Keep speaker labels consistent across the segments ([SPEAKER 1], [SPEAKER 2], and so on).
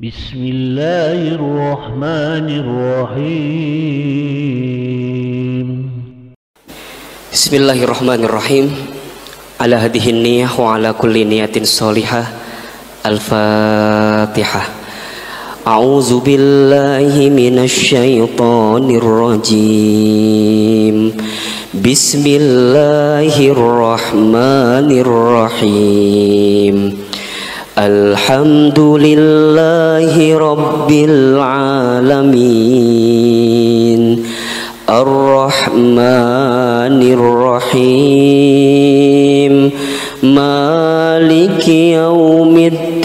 [SPEAKER 1] Bismillahirrahmanirrahim.
[SPEAKER 2] Bismillahirrahmanirrahim. Ala hadhihi niyah wa ala kulli niyatin sholihah. Al-Fatihah. A'udzu billahi minasy syaithanir rajim. Bismillahirrahmanirrahim. Alhamdulillahi rabbil alamin. Ar-Rahmanir Rahim. Maliki yaumiddin.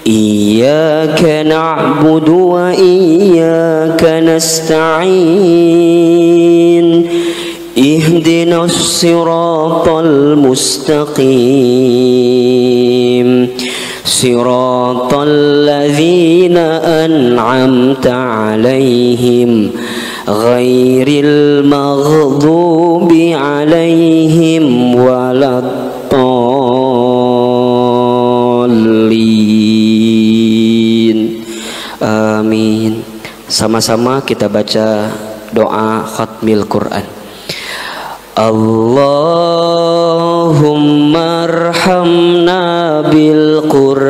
[SPEAKER 2] Iyyaka na'budu wa iyyaka nasta'in. Ihdinas siratal mustaqim. Siratal ladzina an'amta 'alaihim ghairil maghdubi 'alaihim waladdallin. Amin. Sama-sama kita baca doa khatmil Quran. Allahumma arhamna bil Qur'an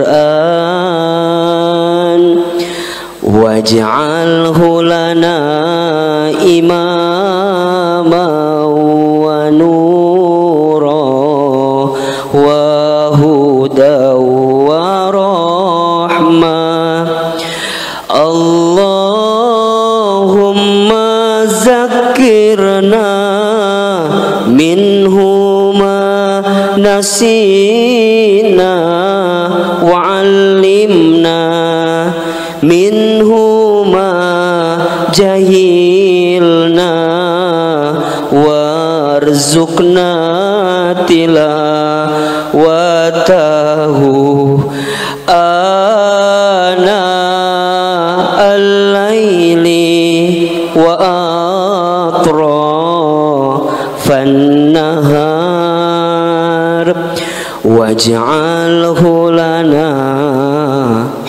[SPEAKER 2] waj'alhu lana imama wa nura wa huda wa rahmah. Allahumma zakkirna minhuma nasina wa 'allimna minhuma jahilna warzuqna tilawatahu ana al-laili wa fannahar waj'alhu lana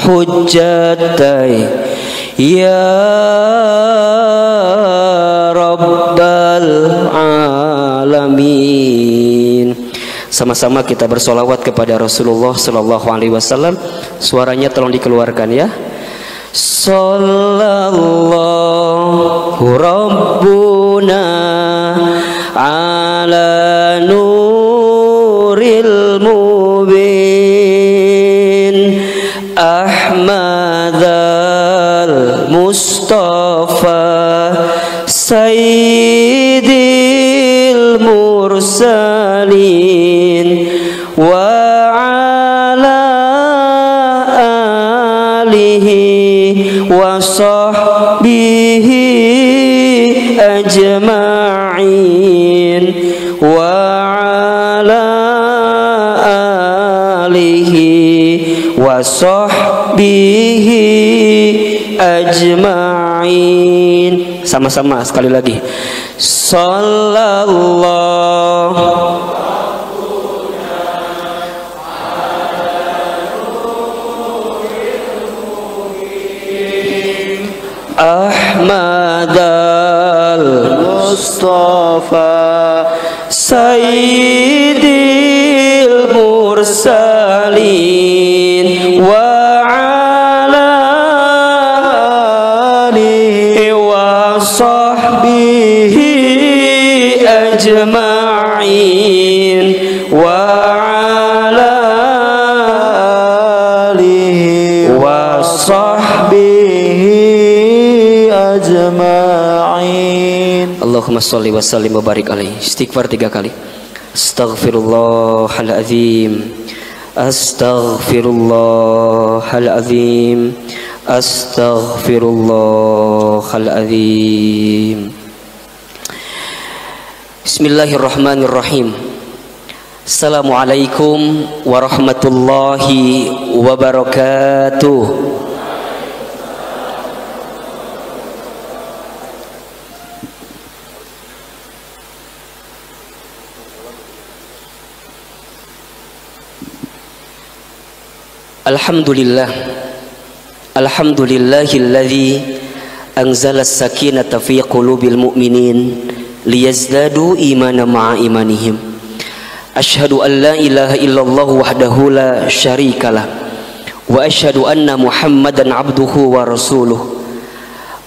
[SPEAKER 2] hujjatai ya rabbal alamin. Sama-sama kita bersolawat kepada Rasulullah sallallahu alaihi wasallam. Suaranya tolong dikeluarkan ya. Sallallahu rabbuna ala nuril mubin Ahmadal Mustafa Sayyidil mursalin wa ala alihi wa sahbihi ajma'in wa ala alihi wa sahbihi ajma'in. Sama-sama sekali lagi. Sallallahu Ahmadal Mustafa Sayyidil mursalin wa ala alihi wa sahbihi ajma'in wa ala alihi wa sahbihi ajma'in. Allahumma sholli wa sallim wa barik alaihi. Istighfar 3 kali. Astaghfirullahaladzim. Astaghfirullahaladzim. Astaghfirullahaladzim. Bismillahirrahmanirrahim. Assalamualaikum warahmatullahi wabarakatuh. Alhamdulillah, alhamdulillahilladzi anzala as-sakinata fi qulubil mu'minin liyazdadu imanan ma'a imanihim. Asyhadu an la ilaha illallah wahdahu la syarikalah wa asyhadu anna Muhammadan abduhu wa rasuluh.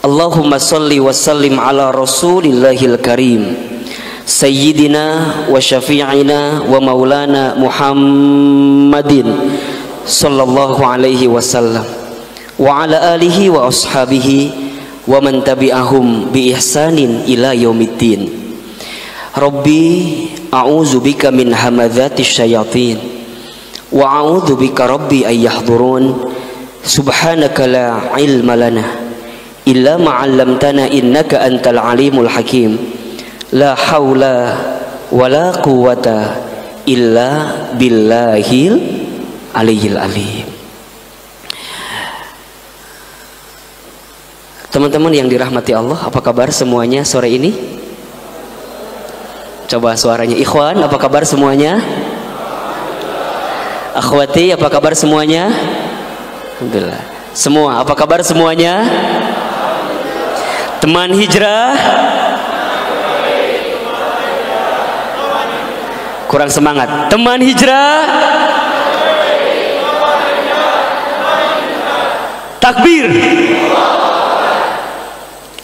[SPEAKER 2] Allahumma salli wa sallim ala rasulillahil karim sayyidina wa syafi'ina wa maulana Muhammadin sallallahu alaihi wasallam wa ala alihi wa ashabihi wa man tabi'ahum bi ihsanin ila yaumiddin. Rabbi a'udzu bika min hamadzati syayatin wa a'udzu bika rabbi ay yahdurun. Subhanaka la ilma lana illa ma 'allamtana innaka antal alimul hakim. La haula wala quwwata illa billahil aliyil alim. Teman-teman yang dirahmati Allah, apa kabar semuanya sore ini? Coba suaranya. Ikhwan, apa kabar semuanya? Akhwati, apa kabar semuanya? Alhamdulillah. Semua, apa kabar semuanya? Teman hijrah? Kurang semangat. Teman hijrah? Takbir.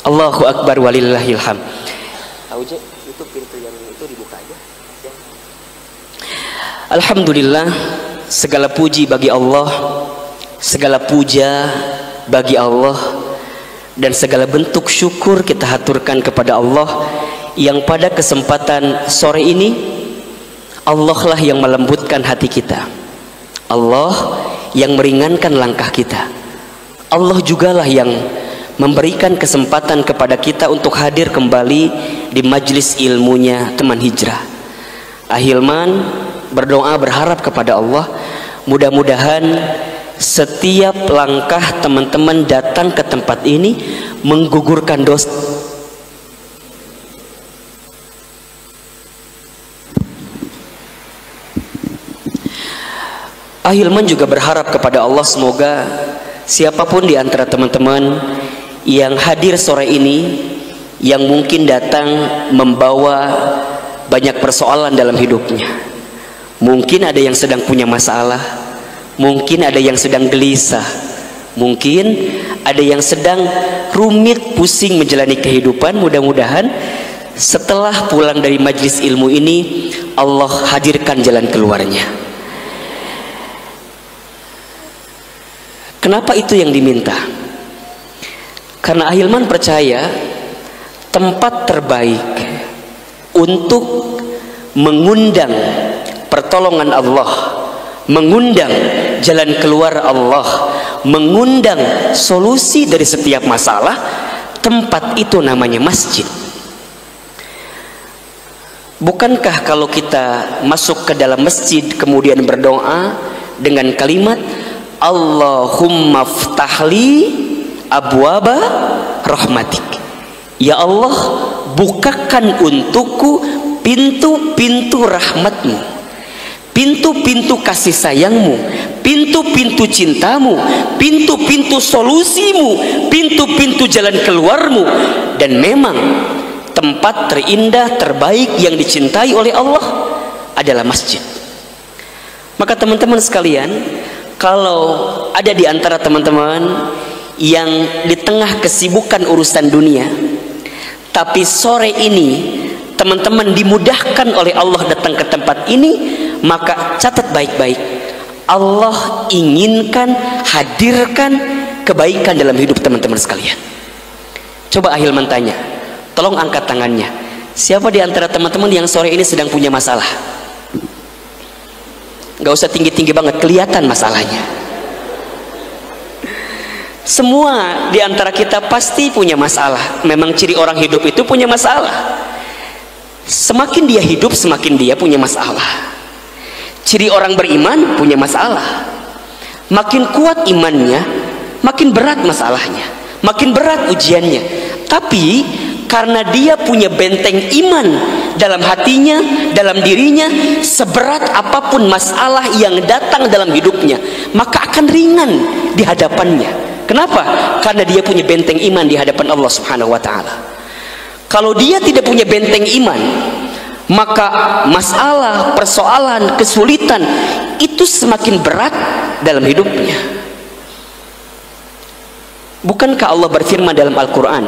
[SPEAKER 2] Allahu akbar walillahil hamd. Itu pintu yang itu dibuka aja. Alhamdulillah, segala puji bagi Allah, segala puja bagi Allah, dan segala bentuk syukur kita haturkan kepada Allah yang pada kesempatan sore ini Allah lah yang melembutkan hati kita, Allah yang meringankan langkah kita, Allah jugalah yang memberikan kesempatan kepada kita untuk hadir kembali di majlis ilmunya teman hijrah. Ahilman berdoa berharap kepada Allah, mudah-mudahan setiap langkah teman-teman datang ke tempat ini menggugurkan dosa. Ahilman juga berharap kepada Allah, semoga siapapun di antara teman-teman yang hadir sore ini yang mungkin datang membawa banyak persoalan dalam hidupnya, mungkin ada yang sedang punya masalah, mungkin ada yang sedang gelisah, mungkin ada yang sedang rumit pusing menjalani kehidupan. Mudah-mudahan setelah pulang dari majlis ilmu ini Allah hadirkan jalan keluarnya. Kenapa itu yang diminta? Karena Ahilman percaya tempat terbaik untuk mengundang pertolongan Allah, mengundang jalan keluar Allah, mengundang solusi dari setiap masalah, tempat itu namanya masjid. Bukankah kalau kita masuk ke dalam masjid kemudian berdoa dengan kalimat Allahumma ftahli abwaba rahmatik, ya Allah bukakan untukku pintu-pintu rahmatmu, pintu-pintu kasih sayangmu, pintu-pintu cintamu, pintu-pintu solusimu, pintu-pintu jalan keluarmu. Dan memang tempat terindah terbaik yang dicintai oleh Allah adalah masjid. Maka teman-teman sekalian, kalau ada di antara teman-teman yang di tengah kesibukan urusan dunia, tapi sore ini teman-teman dimudahkan oleh Allah datang ke tempat ini, maka catat baik-baik, Allah inginkan hadirkan kebaikan dalam hidup teman-teman sekalian. Coba Ahilman tanya, tolong angkat tangannya, siapa di antara teman-teman yang sore ini sedang punya masalah? Gak usah tinggi-tinggi banget, kelihatan masalahnya. Semua di antara kita pasti punya masalah. Memang ciri orang hidup itu punya masalah. Semakin dia hidup, semakin dia punya masalah. Ciri orang beriman punya masalah. Makin kuat imannya, makin berat masalahnya, makin berat ujiannya. Tapi karena dia punya benteng iman dalam hatinya, dalam dirinya. Seberat apapun masalah yang datang dalam hidupnya, maka akan ringan di hadapannya. Kenapa? Karena dia punya benteng iman di hadapan Allah Subhanahu wa ta'ala. Kalau dia tidak punya benteng iman, maka masalah, persoalan, kesulitan itu semakin berat dalam hidupnya. Bukankah Allah berfirman dalam Al-Quran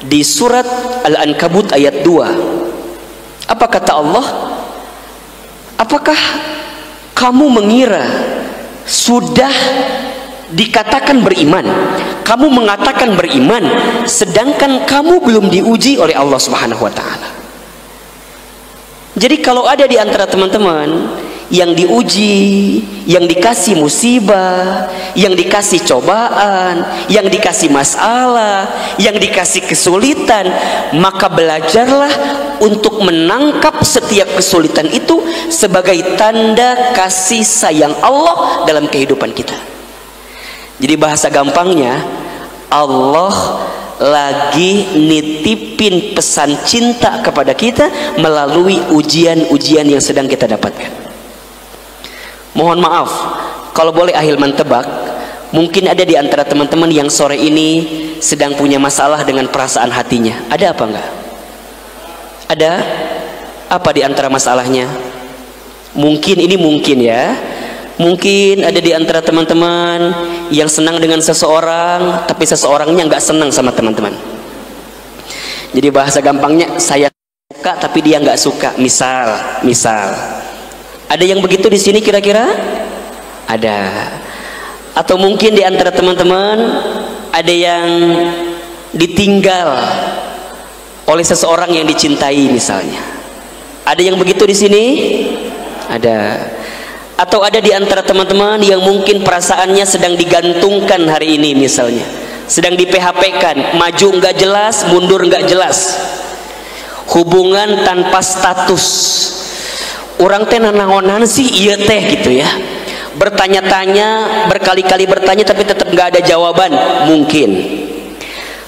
[SPEAKER 2] di surat Al-Ankabut ayat 2? Apa kata Allah? Apakah kamu mengira sudah dikatakan beriman, kamu mengatakan beriman, sedangkan kamu belum diuji oleh Allah Subhanahu wa ta'ala? Jadi kalau ada di antara teman-teman yang diuji, yang dikasih musibah, yang dikasih cobaan, yang dikasih masalah, yang dikasih kesulitan, maka belajarlah untuk menangkap setiap kesulitan itu sebagai tanda kasih sayang Allah dalam kehidupan kita. Jadi bahasa gampangnya, Allah lagi nitipin pesan cinta kepada kita melalui ujian-ujian yang sedang kita dapatkan. Mohon maaf kalau boleh ahilman tebak, mungkin ada di antara teman-teman yang sore ini sedang punya masalah dengan perasaan hatinya. Ada apa enggak? Ada apa di antara masalahnya? Mungkin ini mungkin ya, mungkin ada di antara teman-teman yang senang dengan seseorang, tapi seseorangnya nggak senang sama teman-teman. Jadi bahasa gampangnya, saya suka tapi dia nggak suka. Misal ada yang begitu di sini kira-kira? Ada. Atau mungkin di antara teman-teman ada yang ditinggal oleh seseorang yang dicintai misalnya. Ada yang begitu di sini? Ada. Atau ada di antara teman-teman yang mungkin perasaannya sedang digantungkan hari ini misalnya, sedang di PHP-kan, maju nggak jelas, mundur nggak jelas, hubungan tanpa status. Orang teh nanaonan sih iya teh gitu ya, bertanya-tanya, berkali-kali bertanya tapi tetap nggak ada jawaban. Mungkin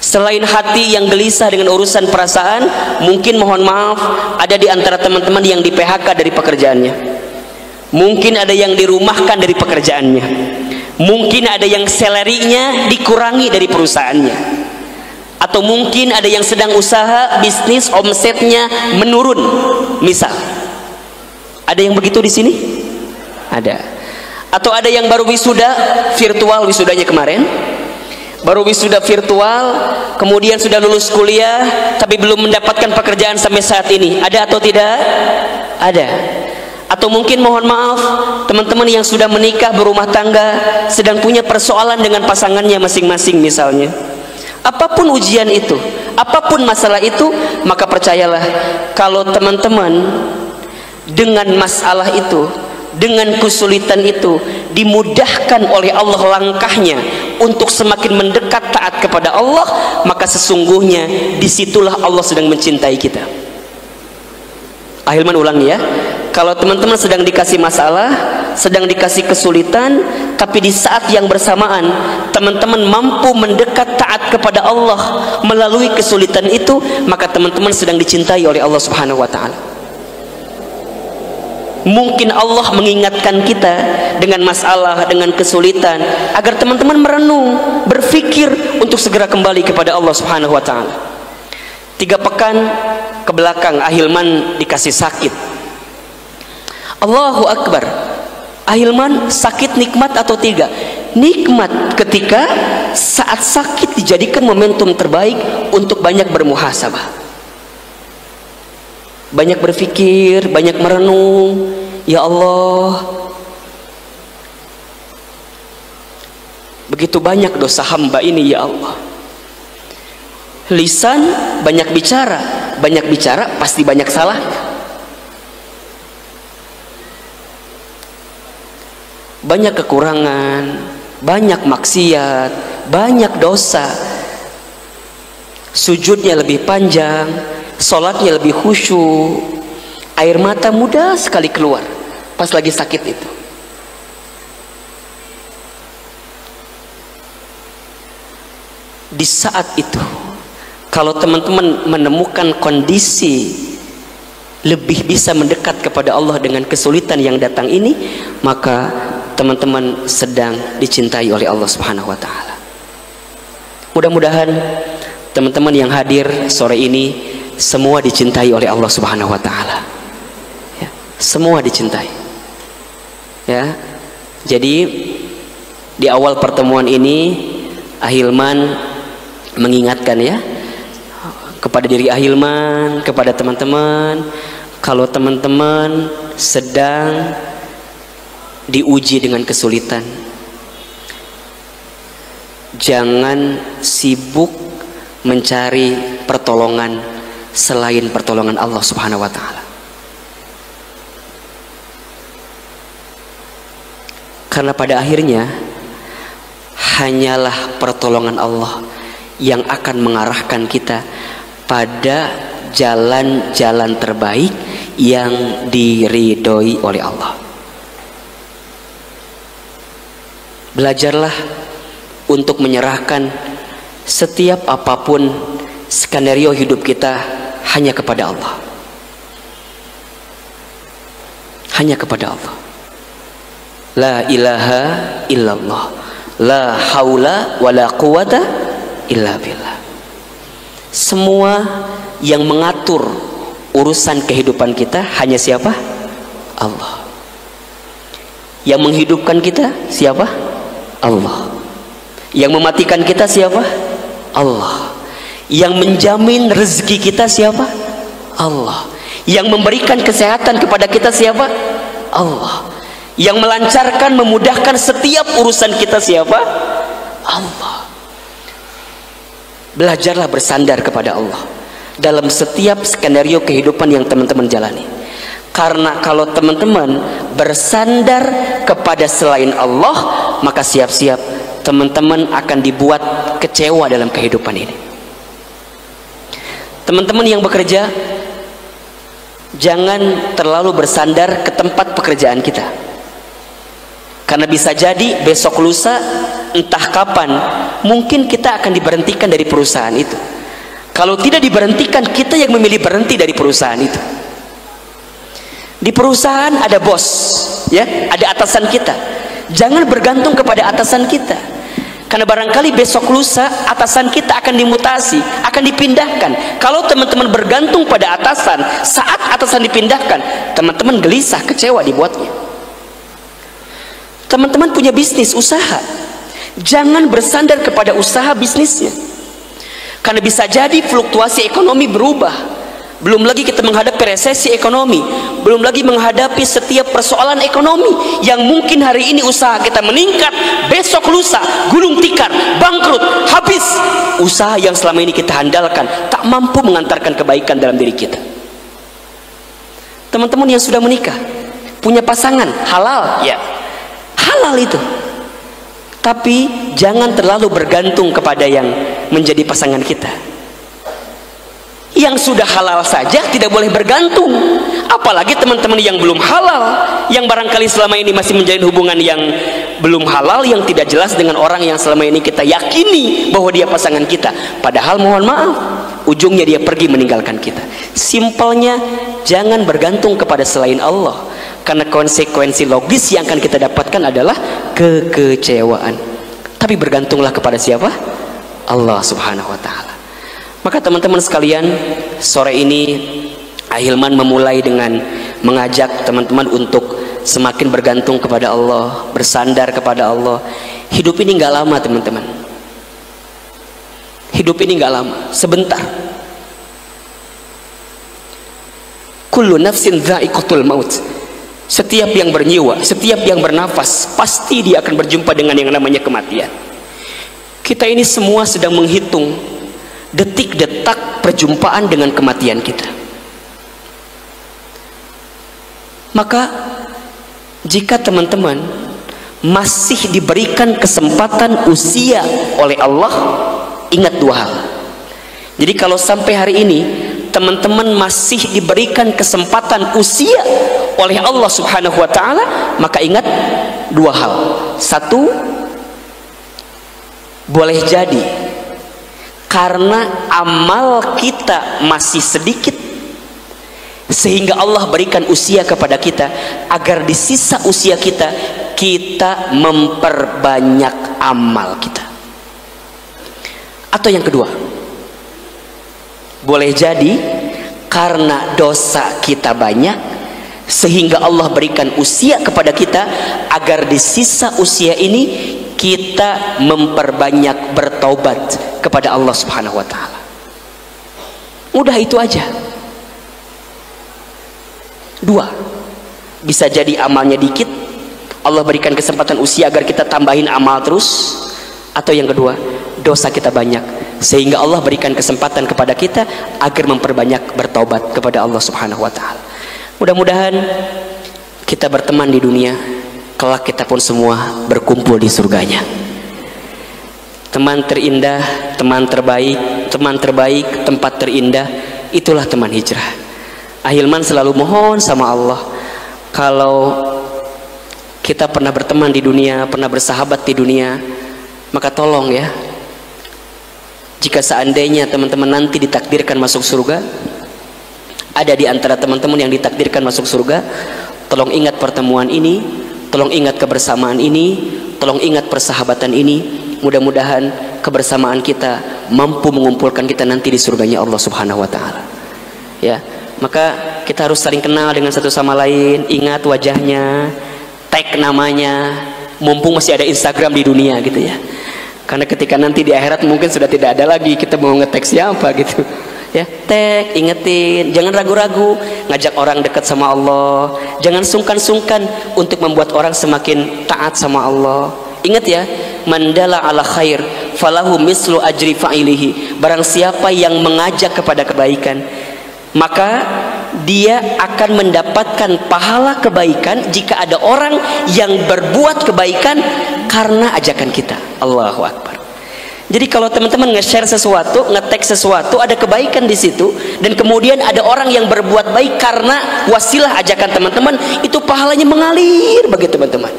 [SPEAKER 2] selain hati yang gelisah dengan urusan perasaan, mungkin mohon maaf ada di antara teman-teman yang di PHK dari pekerjaannya. Mungkin ada yang dirumahkan dari pekerjaannya. Mungkin ada yang salary-nya dikurangi dari perusahaannya. Atau mungkin ada yang sedang usaha bisnis omsetnya menurun. Misal, ada yang begitu di sini? Ada. Atau ada yang baru wisuda virtual, wisudanya kemarin. Baru wisuda virtual, kemudian sudah lulus kuliah tapi belum mendapatkan pekerjaan sampai saat ini. Ada atau tidak? Ada. Atau mungkin mohon maaf teman-teman yang sudah menikah, berumah tangga, sedang punya persoalan dengan pasangannya masing-masing misalnya. Apapun ujian itu, apapun masalah itu, maka percayalah kalau teman-teman dengan masalah itu, dengan kesulitan itu dimudahkan oleh Allah langkahnya untuk semakin mendekat taat kepada Allah, maka sesungguhnya disitulah Allah sedang mencintai kita. Ahilman ulangi ya. Kalau teman-teman sedang dikasih masalah, sedang dikasih kesulitan, tapi di saat yang bersamaan teman-teman mampu mendekat taat kepada Allah melalui kesulitan itu, maka teman-teman sedang dicintai oleh Allah Subhanahu wa ta'ala. Mungkin Allah mengingatkan kita dengan masalah, dengan kesulitan, agar teman-teman merenung, berpikir untuk segera kembali kepada Allah Subhanahu wa ta'ala. 3 pekan ke belakang Ahilman dikasih sakit. Allahu Akbar. Ahilman sakit nikmat atau tidak? Nikmat ketika saat sakit dijadikan momentum terbaik untuk banyak bermuhasabah, banyak berpikir, banyak merenung. Ya Allah, begitu banyak dosa hamba ini ya Allah. Lisan banyak bicara pasti banyak salahnya. Banyak kekurangan, banyak maksiat, banyak dosa. Sujudnya lebih panjang, sholatnya lebih khusyuk, air mata mudah sekali keluar pas lagi sakit itu. Di saat itu Kalau teman-teman menemukan kondisi lebih bisa mendekat kepada Allah dengan kesulitan yang datang ini, maka teman-teman sedang dicintai oleh Allah Subhanahu wa taala. Mudah-mudahan teman-teman yang hadir sore ini semua dicintai oleh Allah Subhanahu wa taala. Ya, semua dicintai. Ya. Jadi di awal pertemuan ini Ahilman mengingatkan ya kepada diri Ahilman, kepada teman-teman, kalau teman-teman sedang diuji dengan kesulitan, jangan sibuk mencari pertolongan selain pertolongan Allah Subhanahu wa taala. Karena pada akhirnya hanyalah pertolongan Allah yang akan mengarahkan kita pada jalan-jalan terbaik yang diridhoi oleh Allah. Belajarlah untuk menyerahkan setiap apapun skenario hidup kita hanya kepada Allah. Hanya kepada Allah. La ilaha illallah, la haula wa la quwata illa billah. Semua yang mengatur urusan kehidupan kita hanya siapa? Allah. Yang menghidupkan kita siapa? Allah. Yang mematikan kita siapa? Allah. Yang menjamin rezeki kita siapa? Allah. Yang memberikan kesehatan kepada kita siapa? Allah. Yang melancarkan, memudahkan setiap urusan kita siapa? Allah. Belajarlah bersandar kepada Allah dalam setiap skenario kehidupan yang teman-teman jalani. Karena kalau teman-teman bersandar kepada selain Allah, maka siap-siap teman-teman akan dibuat kecewa dalam kehidupan ini. Teman-teman yang bekerja, jangan terlalu bersandar ke tempat pekerjaan kita. Karena bisa jadi besok lusa entah kapan mungkin kita akan diberhentikan dari perusahaan itu. Kalau tidak diberhentikan, kita yang memilih berhenti dari perusahaan itu. Di perusahaan ada bos, ya, ada atasan kita. Jangan bergantung kepada atasan kita. Karena barangkali besok lusa atasan kita akan dimutasi, akan dipindahkan. Kalau teman-teman bergantung pada atasan, saat atasan dipindahkan, teman-teman gelisah, kecewa dibuatnya. Teman-teman punya bisnis, usaha, jangan bersandar kepada usaha bisnisnya, karena bisa jadi fluktuasi ekonomi berubah. Belum lagi kita menghadapi resesi ekonomi, belum lagi menghadapi setiap persoalan ekonomi yang mungkin hari ini usaha kita meningkat, besok lusa gulung tikar, bangkrut, habis usaha yang selama ini kita andalkan, tak mampu mengantarkan kebaikan dalam diri kita. Teman-teman yang sudah menikah, punya pasangan halal, ya halal itu, tapi jangan terlalu bergantung kepada yang menjadi pasangan kita. Yang sudah halal saja tidak boleh bergantung, apalagi teman-teman yang belum halal, yang barangkali selama ini masih menjalin hubungan yang belum halal, yang tidak jelas dengan orang yang selama ini kita yakini bahwa dia pasangan kita, padahal mohon maaf ujungnya dia pergi meninggalkan kita. Simpelnya, jangan bergantung kepada selain Allah, karena konsekuensi logis yang akan kita dapatkan adalah kekecewaan. Tapi bergantunglah kepada siapa? Allah Subhanahu wa taala. Maka teman-teman sekalian, sore ini Ahilman memulai dengan mengajak teman-teman untuk semakin bergantung kepada Allah, bersandar kepada Allah. Hidup ini nggak lama teman-teman. Hidup ini nggak lama, sebentar. Kullu nafsin dha'iqatul maut. Setiap yang bernyawa, setiap yang bernafas, pasti dia akan berjumpa dengan yang namanya kematian. Kita ini semua sedang menghitung detik-detak perjumpaan dengan kematian kita. Maka jika teman-teman masih diberikan kesempatan usia oleh Allah, ingat dua hal. Jadi kalau sampai hari ini teman-teman masih diberikan kesempatan usia oleh Allah Subhanahu wa taala, maka ingat dua hal. Satu, boleh jadi karena amal kita masih sedikit, sehingga Allah berikan usia kepada kita agar di sisa usia kita, kita memperbanyak amal kita. Atau yang kedua, boleh jadi karena dosa kita banyak, sehingga Allah berikan usia kepada kita agar di sisa usia ini kita memperbanyak bertaubat kepada Allah Subhanahu wa taala. Udah itu aja. Dua, bisa jadi amalnya dikit, Allah berikan kesempatan usia agar kita tambahin amal terus. Atau yang kedua, dosa kita banyak, sehingga Allah berikan kesempatan kepada kita agar memperbanyak bertaubat kepada Allah Subhanahu wa taala. Mudah-mudahan kita berteman di dunia, kelak kita pun semua berkumpul di surganya. Teman terindah, teman terbaik, tempat terindah, itulah teman hijrah. Ahilman selalu mohon sama Allah, kalau kita pernah berteman di dunia, pernah bersahabat di dunia, maka tolong ya, jika seandainya teman-teman nanti ditakdirkan masuk surga, ada di antara teman-teman yang ditakdirkan masuk surga, tolong ingat pertemuan ini, tolong ingat kebersamaan ini, tolong ingat persahabatan ini. Mudah-mudahan kebersamaan kita mampu mengumpulkan kita nanti di surganya Allah Subhanahu wa taala. Ya, maka kita harus saling kenal dengan satu sama lain, ingat wajahnya, tag namanya, mumpung masih ada Instagram di dunia gitu ya. Karena ketika nanti di akhirat mungkin sudah tidak ada lagi, kita mau nge-tag siapa gitu. Ya, tag, ingetin, jangan ragu-ragu ngajak orang dekat sama Allah, jangan sungkan-sungkan untuk membuat orang semakin taat sama Allah. Ingat ya, mandala ala khair falahu mislu ajri fa'ilihi. Barang siapa yang mengajak kepada kebaikan, maka dia akan mendapatkan pahala kebaikan jika ada orang yang berbuat kebaikan karena ajakan kita. Allahu Akbar. Jadi kalau teman-teman nge-share sesuatu, nge-tag sesuatu, ada kebaikan di situ, dan kemudian ada orang yang berbuat baik karena wasilah ajakan teman-teman, itu pahalanya mengalir bagi teman-teman.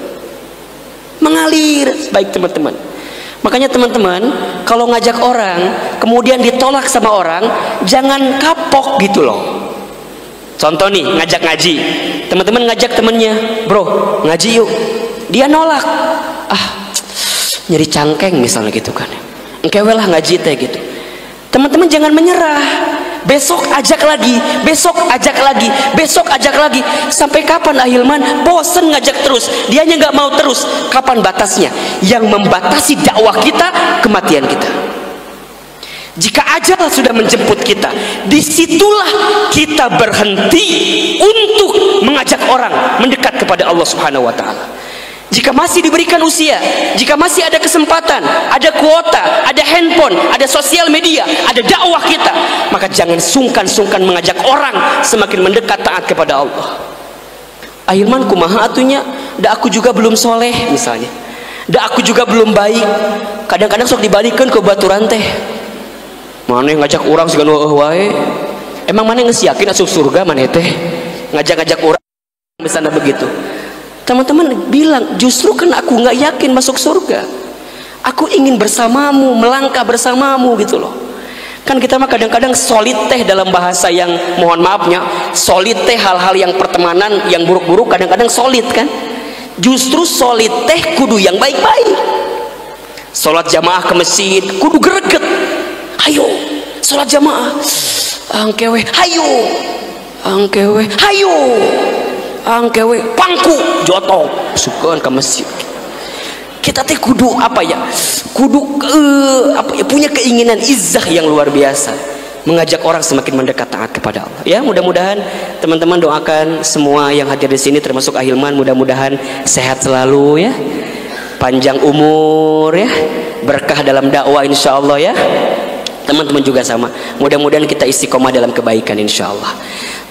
[SPEAKER 2] Mengalir baik teman-teman. Makanya teman-teman, kalau ngajak orang kemudian ditolak sama orang, jangan kapok gitu loh. Contoh nih, ngajak ngaji, teman-teman ngajak temennya, bro ngaji yuk, dia nolak, nyeri cangkeng misalnya gitu kan, engkewe lah ngaji teh gitu. Teman-teman jangan menyerah, besok ajak lagi, besok ajak lagi, besok ajak lagi. Sampai kapan ahilman? Bosen ngajak terus, dianya nggak mau terus. Kapan batasnya? Yang membatasi dakwah kita, kematian kita. Jika ajal sudah menjemput kita, disitulah kita berhenti untuk mengajak orang mendekat kepada Allah Subhanahu wa taala. Jika masih diberikan usia, jika masih ada kesempatan, ada kuota, ada handphone, ada sosial media, ada dakwah kita, maka jangan sungkan-sungkan mengajak orang semakin mendekat taat kepada Allah. Ahilman kumaha atunya, da aku juga belum soleh misalnya, da aku juga belum baik. Kadang-kadang sok dibalikan ke baturan teh, mana ngajak orang segala wae. Emang mana geus yakin asup surga mana teh ngajak-ngajak orang misalnya begitu. Teman-teman bilang, justru kan aku nggak yakin masuk surga, aku ingin bersamamu, melangkah bersamamu gitu loh. Kan kita mah kadang-kadang solid teh, dalam bahasa yang mohon maafnya, solid teh hal-hal yang pertemanan yang buruk-buruk kadang-kadang solid kan. Justru solid teh kudu yang baik-baik. Sholat jamaah ke masjid kudu greget, ayo sholat jamaah, angkewe hayo, angkewe hayo, angkewe pangku jotong sukeun ka masjid. Kita teh kudu apa ya, kudu punya keinginan izzah yang luar biasa, mengajak orang semakin mendekat taat kepada Allah. Ya, mudah-mudahan teman-teman doakan semua yang hadir di sini termasuk ahilman, mudah-mudahan sehat selalu ya, panjang umur ya, berkah dalam dakwah insyaallah ya. Teman-teman juga sama, mudah-mudahan kita istiqomah dalam kebaikan insyaallah.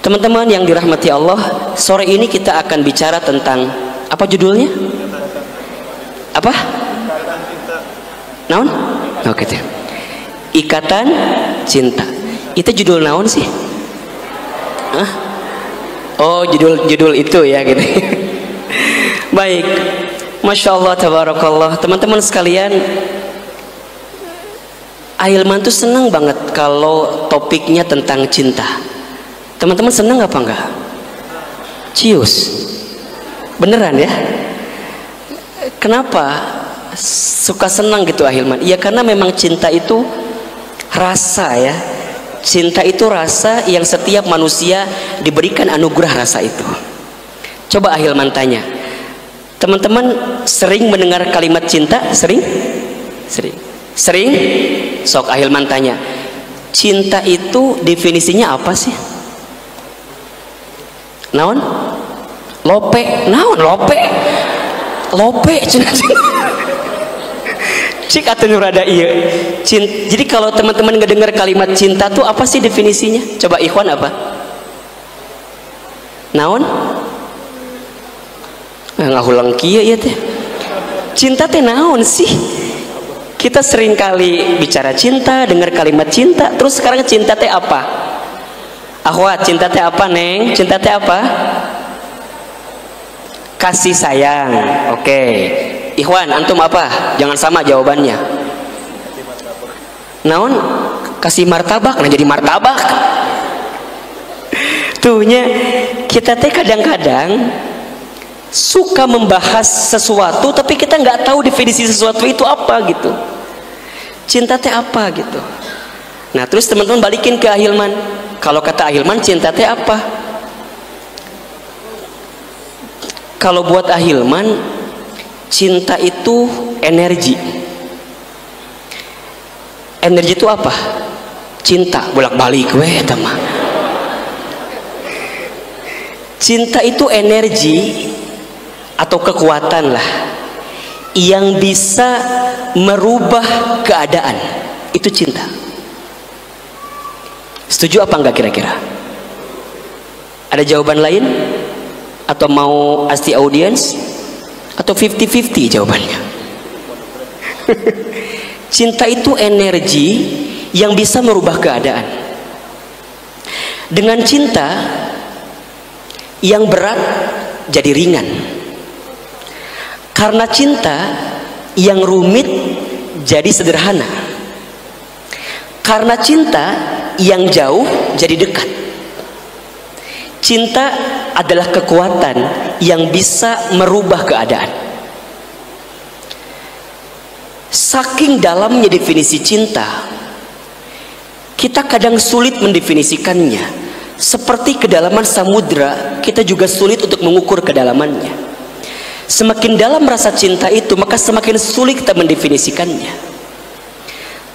[SPEAKER 2] Teman-teman yang dirahmati Allah, sore ini kita akan bicara tentang apa judulnya? Apa? Naon? Oke deh. Ikatan cinta. Itu judul naon sih? Hah? Oh, judul itu ya gitu. Baik. Masya Allah, tabarakallah. Teman-teman sekalian, Ahilman tuh senang banget kalau topiknya tentang cinta. Teman-teman senang apa enggak? Cius. Beneran ya? Kenapa suka senang gitu Ahilman? Ya karena memang cinta itu rasa ya. Cinta itu rasa yang setiap manusia diberikan anugerah rasa itu. Coba Ahilman tanya. Teman-teman sering mendengar kalimat cinta? Sering? Sering. Sering? Sok Ahilman tanya. Cinta itu definisinya apa sih? Naon? Lope. Naon lope? Lope cina. Cik atuh nu rada ieu. Jadi kalau teman-teman ngedengar kalimat cinta tuh apa sih definisinya? Coba Ikhwan apa? Naon? Ngahulang kieu ieu teh. Cinta teh naon sih? Kita sering kali bicara cinta, dengar kalimat cinta, terus sekarang cinta teh apa? Akhwat, cinta teh apa, Neng? Cinta teh apa? Kasih sayang. Oke. Ikhwan, antum apa? Jangan sama jawabannya. Naon? Kasih martabak, nah jadi martabak. Tuhnya kita teh kadang-kadang suka membahas sesuatu tapi kita nggak tahu definisi sesuatu itu apa gitu. Cinta teh apa gitu. Nah terus teman-teman balikin ke Ahilman. Kalau kata Ahilman cinta teh apa? Kalau buat Ahilman cinta itu energi. Energi itu apa? Cinta bolak-balik weh teman. Cinta itu energi atau kekuatan lah yang bisa merubah keadaan. Itu cinta. Setuju apa enggak kira-kira? Ada jawaban lain? Atau mau ask the audience? Atau 50-50 jawabannya? Cinta itu energi yang bisa merubah keadaan. Dengan cinta yang berat jadi ringan. Karena cinta yang rumit jadi sederhana. Karena cinta yang jauh jadi dekat. Cinta adalah kekuatan yang bisa merubah keadaan. Saking dalamnya definisi cinta, kita kadang sulit mendefinisikannya. Seperti kedalaman samudra, kita juga sulit untuk mengukur kedalamannya. Semakin dalam rasa cinta itu, maka semakin sulit kita mendefinisikannya.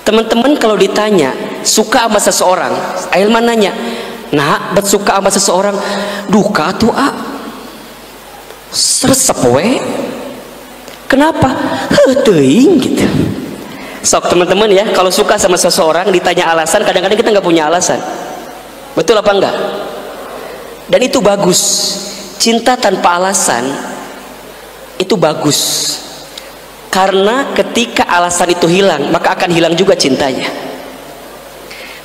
[SPEAKER 2] Teman-teman kalau ditanya suka sama seseorang, Ahilman nanya, nah bet suka sama seseorang, duka tuh seresep we. Kenapa? Teuing gitu. Sok teman-teman ya, kalau suka sama seseorang ditanya alasan, kadang-kadang kita nggak punya alasan. Betul apa enggak? Dan itu bagus. Cinta tanpa alasan itu bagus. Karena ketika alasan itu hilang, maka akan hilang juga cintanya.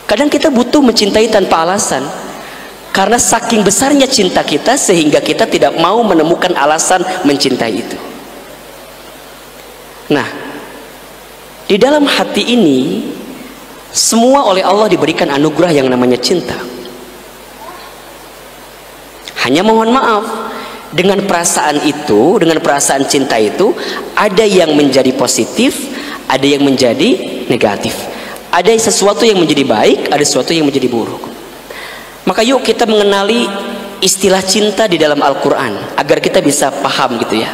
[SPEAKER 2] Kadang kita butuh mencintai tanpa alasan. Karena saking besarnya cinta kita sehingga kita tidak mau menemukan alasan mencintai itu. Nah, di dalam hati ini semua oleh Allah diberikan anugerah yang namanya cinta. Hanya mohon maaf, dengan perasaan itu, dengan perasaan cinta itu, ada yang menjadi positif, ada yang menjadi negatif. Ada sesuatu yang menjadi baik, ada sesuatu yang menjadi buruk. Maka yuk kita mengenali istilah cinta di dalam Al-Quran agar kita bisa paham gitu ya.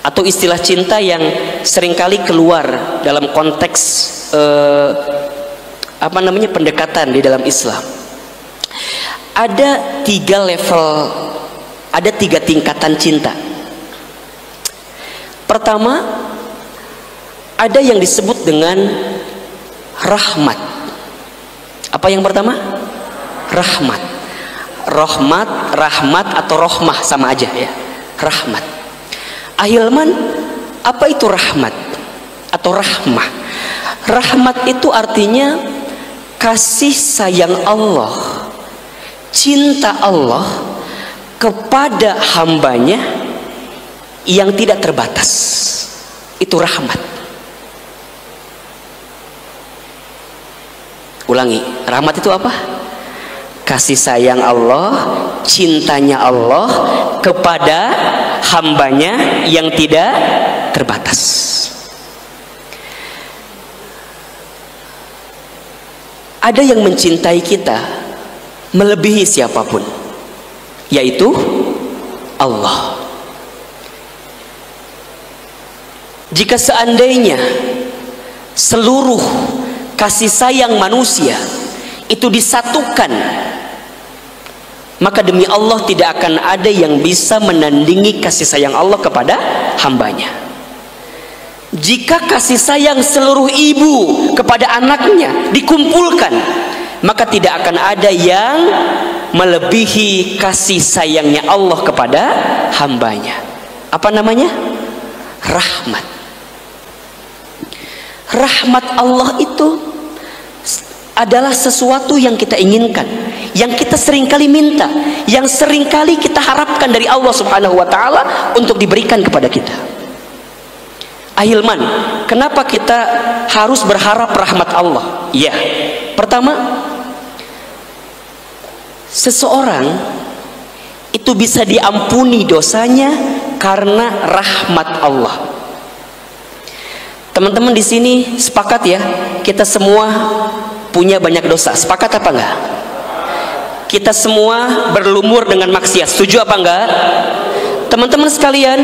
[SPEAKER 2] Atau istilah cinta yang seringkali keluar dalam konteks pendekatan di dalam Islam. Ada 3 level, ada 3 tingkatan cinta. Pertama, ada yang disebut dengan rahmat. Apa yang pertama? Rahmat. Rahmat atau rohmah sama aja ya. Rahmat. Ahilman, apa itu rahmat atau rahmah? Rahmat itu artinya kasih sayang Allah, cinta Allah kepada hambanya yang tidak terbatas. Itu rahmat. Ulangi, rahmat itu apa? Kasih sayang Allah, cintanya Allah kepada hambanya yang tidak terbatas. Ada yang mencintai kita melebihi siapapun, yaitu Allah. Jika seandainya seluruh kasih sayang manusia itu disatukan, maka demi Allah tidak akan ada yang bisa menandingi kasih sayang Allah kepada hambanya. Jika kasih sayang seluruh ibu kepada anaknya dikumpulkan, maka tidak akan ada yang melebihi kasih sayangnya Allah kepada hambanya. Apa namanya? Rahmat. Rahmat Allah itu adalah sesuatu yang kita inginkan, yang kita seringkali minta, yang seringkali kita harapkan dari Allah Subhanahu wa taala untuk diberikan kepada kita. Ahilman, kenapa kita harus berharap rahmat Allah? Ya, pertama, seseorang itu bisa diampuni dosanya karena rahmat Allah. Teman-teman di sini sepakat ya, kita semua punya banyak dosa. Sepakat apa enggak? Kita semua berlumur dengan maksiat. Setuju apa enggak? Teman-teman sekalian,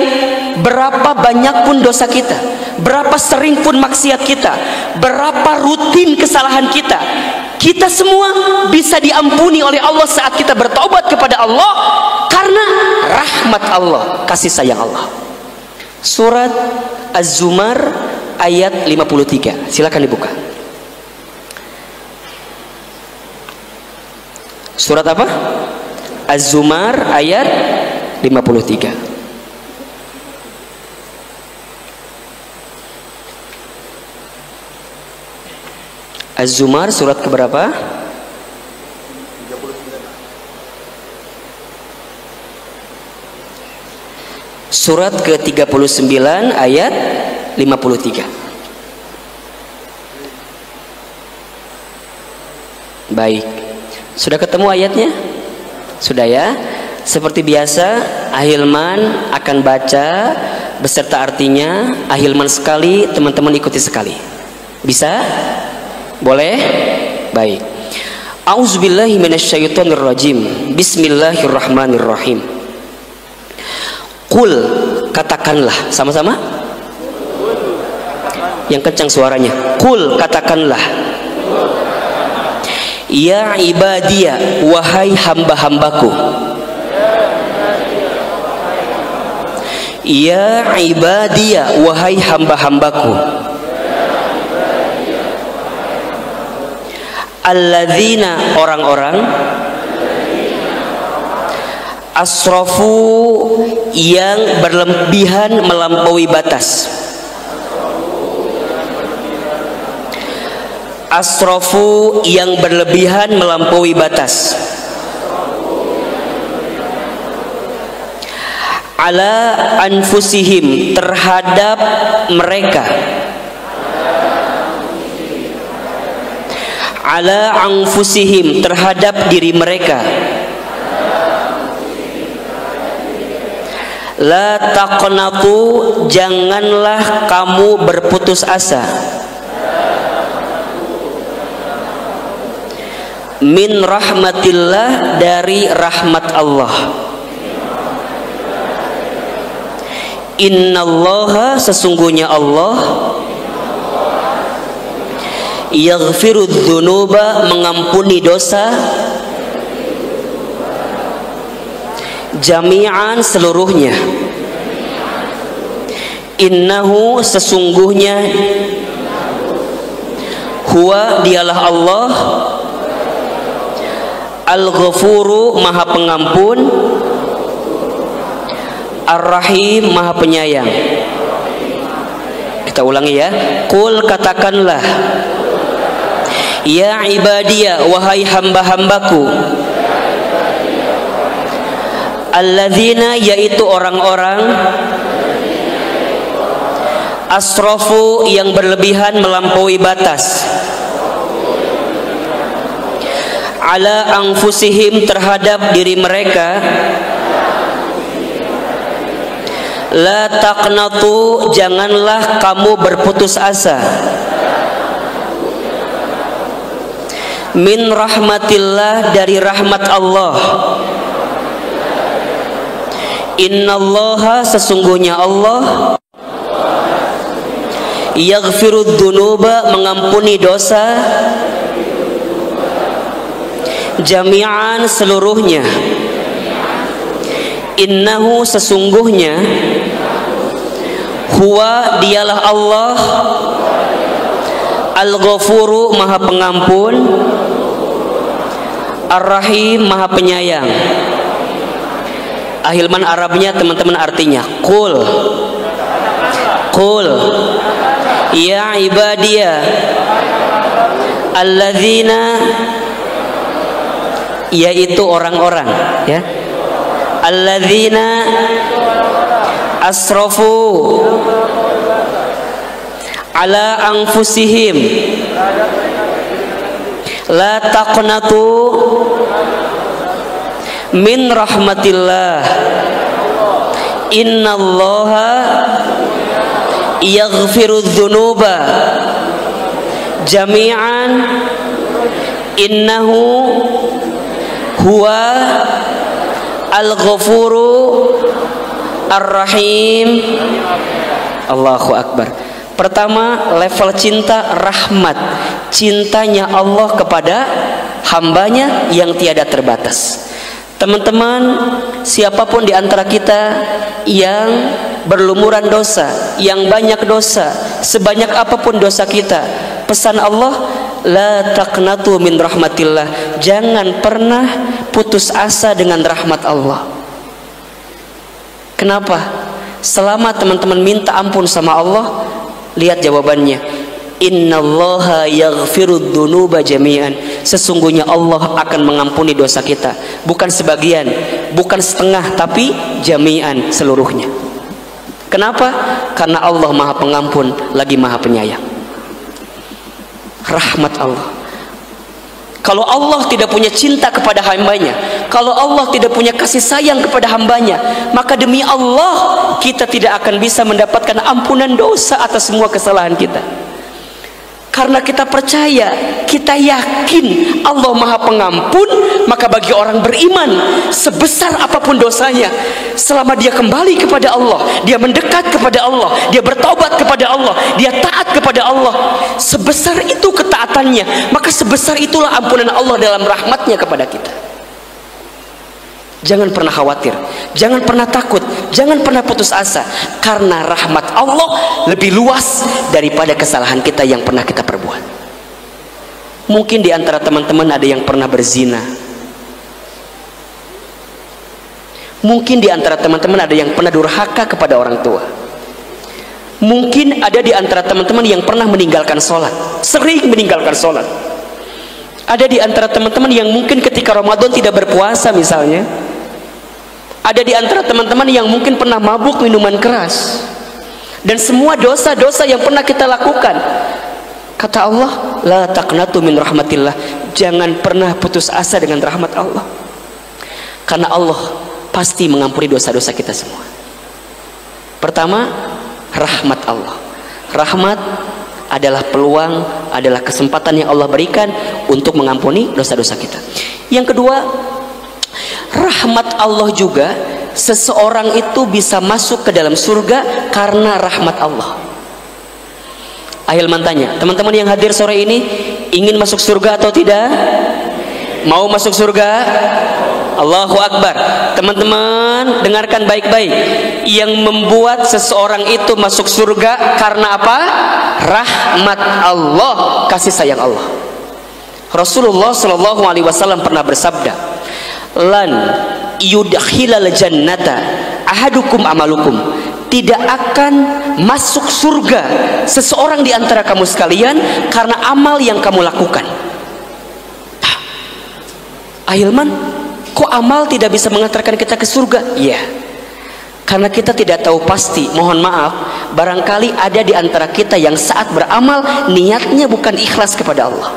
[SPEAKER 2] berapa banyak pun dosa kita, berapa sering pun maksiat kita, berapa rutin kesalahan kita, kita semua bisa diampuni oleh Allah saat kita bertobat kepada Allah karena rahmat Allah, kasih sayang Allah. Surat Az-Zumar ayat 53. Silakan dibuka. Surat apa? Az-Zumar ayat 53. Az-Zumar surat keberapa? 39. Surat ke-39 ayat 53. Baik. Sudah ketemu ayatnya? Sudah ya? Seperti biasa, Ahilman akan baca beserta artinya. Ahilman sekali, teman-teman ikuti sekali. Bisa? Boleh? Baik. A'udzubillahi minasyaitonirrajim. Bismillahirrahmanirrahim. Qul, katakanlah, sama-sama? Yang kencang suaranya. Qul, katakanlah. Ya ibadiyah, wahai hamba-hambaku. Ya ibadiyah, wahai hamba-hambaku. Alladzina, orang-orang. Asrafu, yang berlebihan melampaui batas. Asrafu, yang berlebihan melampaui batas. Ala anfusihim, terhadap mereka. Ala anfusihim, terhadap diri mereka. La taqnatu, janganlah kamu berputus asa. Min rahmatillah, dari rahmat Allah. Innallaha, sesungguhnya Allah. Yaghfirudz dzunuba, mengampuni dosa. Jami'an, seluruhnya. Innahu, sesungguhnya. Huwa, dialah Allah. Al-Ghafuru, maha pengampun. Ar-Rahim, maha penyayang. Kita ulangi ya. Qul, katakanlah. Ya ibadiyah, wahai hamba-hambaku. Alladzina, yaitu orang-orang. Asrafu, yang berlebihan melampaui batas. ala anfusihim, terhadap diri mereka. La taqnatu, janganlah kamu berputus asa. Min rahmatillah, dari rahmat Allah. Innallaha, sesungguhnya Allah, yaghfirud dzunuba, mengampuni dosa, jami'an, seluruhnya. Innahu, sesungguhnya, huwa, dialah Allah, al-ghafuru, maha pengampun, ar-rahim, maha penyayang. Ahilman Arabnya teman-teman artinya qul, qul ya ibadiyah alladzina, yaitu orang-orang, ya, alladzina asrafu ala anfusihim la taqnatu min rahmatillah innallaha yaghfirudz dzunuba jami'an innahu huwa al-ghafuru ar-rahim. Allahu akbar. Pertama, level cinta rahmat, cintanya Allah kepada hambanya yang tiada terbatas. Teman-teman, siapapun di antara kita yang berlumuran dosa, yang banyak dosa, sebanyak apapun dosa kita, pesan Allah, la taqnatu min rahmatillah, jangan pernah putus asa dengan rahmat Allah. Kenapa? Selama teman-teman minta ampun sama Allah, lihat jawabannya, innallaha yaghfirudz dzunuba jami'an, sesungguhnya Allah akan mengampuni dosa kita, bukan sebagian, bukan setengah, tapi jami'an, seluruhnya. Kenapa? Karena Allah maha pengampun lagi maha penyayang. Rahmat Allah. Kalau Allah tidak punya cinta kepada hambanya, kalau Allah tidak punya kasih sayang kepada hambanya, maka demi Allah kita tidak akan bisa mendapatkan ampunan dosa atas semua kesalahan kita. Karena kita percaya, kita yakin Allah maha pengampun, maka bagi orang beriman, sebesar apapun dosanya, selama dia kembali kepada Allah, dia mendekat kepada Allah, dia bertaubat kepada Allah, dia taat kepada Allah, sebesar itu ketaatannya, maka sebesar itulah ampunan Allah dalam rahmatnya kepada kita. Jangan pernah khawatir, jangan pernah takut, jangan pernah putus asa, karena rahmat Allah lebih luas daripada kesalahan kita yang pernah kita perbuat. Mungkin di antara teman-teman ada yang pernah berzina, mungkin di antara teman-teman ada yang pernah durhaka kepada orang tua, mungkin ada di antara teman-teman yang pernah meninggalkan sholat, sering meninggalkan sholat. Ada di antara teman-teman yang mungkin ketika Ramadan tidak berpuasa misalnya. Ada di antara teman-teman yang mungkin pernah mabuk minuman keras. Dan semua dosa-dosa yang pernah kita lakukan. Kata Allah, la taqnatu min rahmatillah, jangan pernah putus asa dengan rahmat Allah. Karena Allah pasti mengampuni dosa-dosa kita semua. Pertama, rahmat Allah. Rahmat adalah peluang, adalah kesempatan yang Allah berikan untuk mengampuni dosa-dosa kita. Yang kedua, rahmat Allah juga, seseorang itu bisa masuk ke dalam surga karena rahmat Allah. Ahilman tanya, teman-teman yang hadir sore ini ingin masuk surga atau tidak? Mau masuk surga? Allahu Akbar. Teman-teman dengarkan baik-baik, yang membuat seseorang itu masuk surga karena apa? Rahmat Allah, kasih sayang Allah. Rasulullah Shallallahu Alaihi Wasallam pernah bersabda, lan yudkhilal jannata ahadukum amalukum, tidak akan masuk surga seseorang di antara kamu sekalian karena amal yang kamu lakukan. Ahilman, kok amal tidak bisa mengantarkan kita ke surga? Iya, karena kita tidak tahu pasti. Mohon maaf, barangkali ada di antara kita yang saat beramal niatnya bukan ikhlas kepada Allah.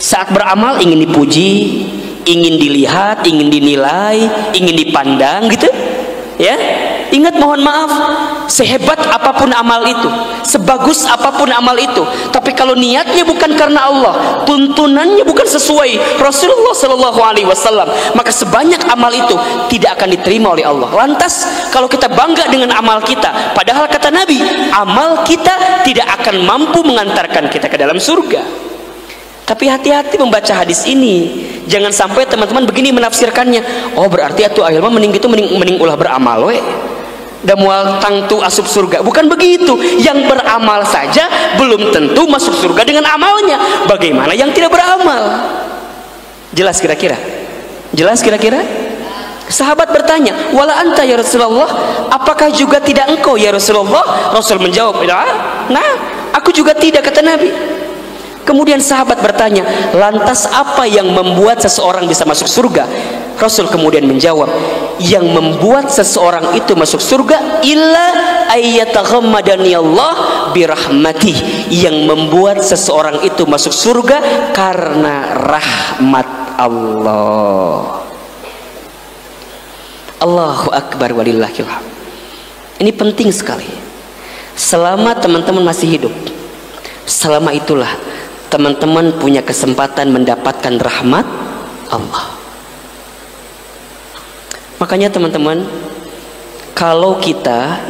[SPEAKER 2] Saat beramal ingin dipuji, ingin dilihat, ingin dinilai, ingin dipandang gitu ya. Ingat, mohon maaf, sehebat apapun amal itu, sebagus apapun amal itu, tapi kalau niatnya bukan karena Allah, tuntunannya bukan sesuai Rasulullah Shallallahu Alaihi Wasallam, maka sebanyak amal itu tidak akan diterima oleh Allah. Lantas kalau kita bangga dengan amal kita, padahal kata Nabi, amal kita tidak akan mampu mengantarkan kita ke dalam surga. Tapi hati-hati membaca hadis ini, jangan sampai teman-teman begini menafsirkannya, oh berarti atuh akhirnya mending gitu, mending ulah beramal we, dan mual tangtu asup surga. Bukan begitu. Yang beramal saja belum tentu masuk surga dengan amalnya, bagaimana yang tidak beramal? Jelas kira-kira? Jelas kira-kira? Sahabat bertanya, wala anta ya Rasulullah, apakah juga tidak engkau ya Rasulullah? Rasul menjawab, nah aku juga tidak, kata Nabi. Kemudian sahabat bertanya, lantas apa yang membuat seseorang bisa masuk surga? Rasul kemudian menjawab, yang membuat seseorang itu masuk surga illa ayyataghammadani Allah birahmatih, yang membuat seseorang itu masuk surga karena rahmat Allah. Allahu akbar walillahil hamd. Ini penting sekali. Selama teman-teman masih hidup, selama itulah teman-teman punya kesempatan mendapatkan rahmat Allah. Makanya teman-teman, kalau kita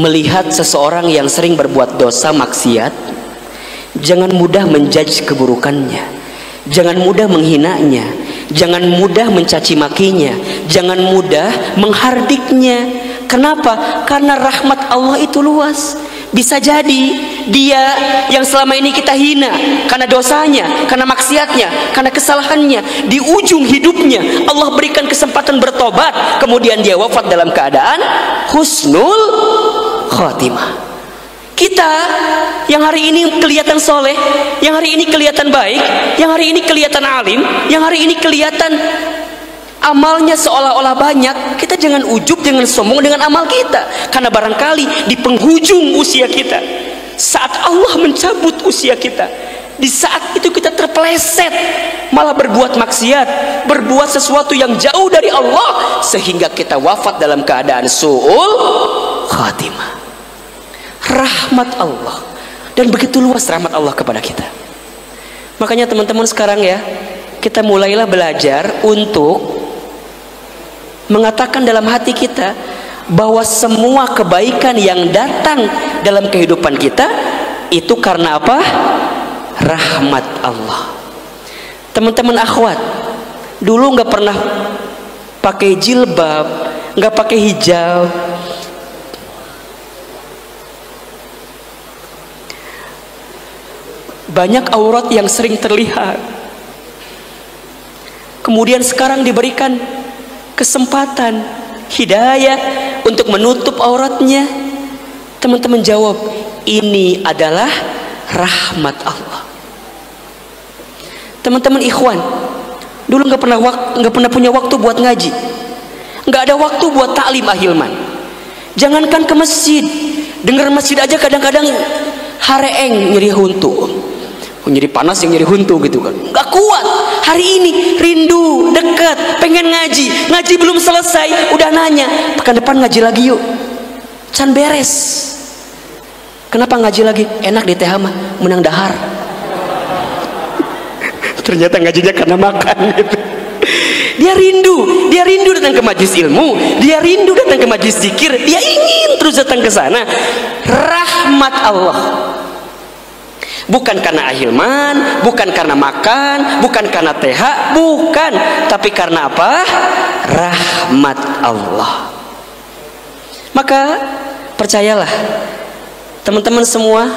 [SPEAKER 2] melihat seseorang yang sering berbuat dosa maksiat, jangan mudah menjudge keburukannya, jangan mudah menghinanya, jangan mudah mencaci makinya, jangan mudah menghardiknya. Kenapa? Karena rahmat Allah itu luas. Bisa jadi dia yang selama ini kita hina karena dosanya, karena maksiatnya, karena kesalahannya, di ujung hidupnya Allah berikan kesempatan bertobat, kemudian dia wafat dalam keadaan husnul khotimah. Kita yang hari ini kelihatan soleh, yang hari ini kelihatan baik, yang hari ini kelihatan alim, yang hari ini kelihatan amalnya seolah-olah banyak, kita jangan ujub, jangan sombong dengan amal kita. Karena barangkali di penghujung usia kita, saat Allah mencabut usia kita, di saat itu kita terpeleset malah berbuat maksiat, berbuat sesuatu yang jauh dari Allah, sehingga kita wafat dalam keadaan su'ul khatimah. Rahmat Allah, dan begitu luas rahmat Allah kepada kita. Makanya teman-teman sekarang ya, kita mulailah belajar untuk mengatakan dalam hati kita bahwa semua kebaikan yang datang dalam kehidupan kita itu karena apa? Rahmat Allah. Teman-teman akhwat, dulu nggak pernah pakai jilbab, nggak pakai hijab, banyak aurat yang sering terlihat. Kemudian sekarang diberikan kesempatan hidayah untuk menutup auratnya. Teman-teman jawab, ini adalah rahmat Allah. Teman-teman ikhwan, dulu nggak pernah punya waktu buat ngaji, nggak ada waktu buat taklim ahilman. Jangankan ke masjid, dengar masjid aja kadang-kadang hareeng nyeri huntu, nyeri panas yang nyeri huntu gitu kan, nggak kuat. Hari ini rindu, dekat, pengen ngaji, ngaji belum selesai udah nanya, pekan depan ngaji lagi yuk, can beres. Kenapa ngaji lagi? Enak di teh mah menang dahar. Ternyata ngajinya karena makan gitu. Dia rindu datang ke majlis ilmu, dia rindu datang ke majlis zikir, dia ingin terus datang ke sana. Rahmat Allah. Bukan karena ahilman, bukan karena makan, bukan karena TH, bukan, tapi karena apa? Rahmat Allah. Maka percayalah teman-teman semua,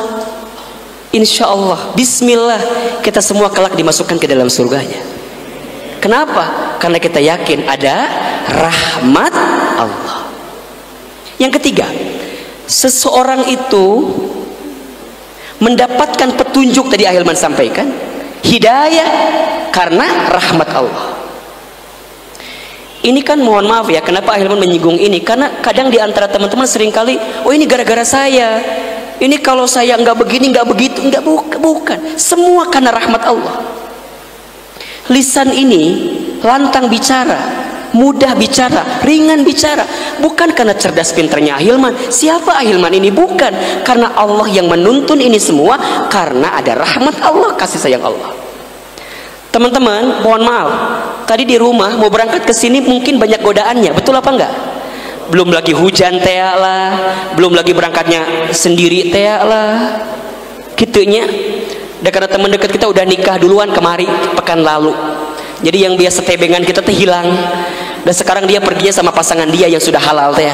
[SPEAKER 2] insya Allah, bismillah, kita semua kelak dimasukkan ke dalam surganya. Kenapa? Karena kita yakin ada rahmat Allah. Yang ketiga, seseorang itu mendapatkan petunjuk, tadi Ahilman sampaikan, hidayah karena rahmat Allah. Ini kan mohon maaf ya, kenapa Ahilman menyinggung ini? Karena kadang di antara teman-teman seringkali, oh ini gara-gara saya, ini kalau saya nggak begini nggak begitu, nggak, bukan. Semua karena rahmat Allah. Lisan ini lantang bicara, mudah bicara, ringan bicara. Bukan karena cerdas pinternya Ahilman. Siapa Ahilman ini? Bukan. Karena Allah yang menuntun ini semua. Karena ada rahmat Allah, kasih sayang Allah. Teman-teman, mohon maaf. Tadi di rumah mau berangkat ke sini mungkin banyak godaannya. Betul apa enggak? Belum lagi hujan teak lah, belum lagi berangkatnya sendiri teak lah. Gitunya. Dan karena teman dekat kita udah nikah duluan kemari pekan lalu. Jadi yang biasa tebengan kita teh hilang. Dan sekarang dia perginya sama pasangan dia yang sudah halal teh.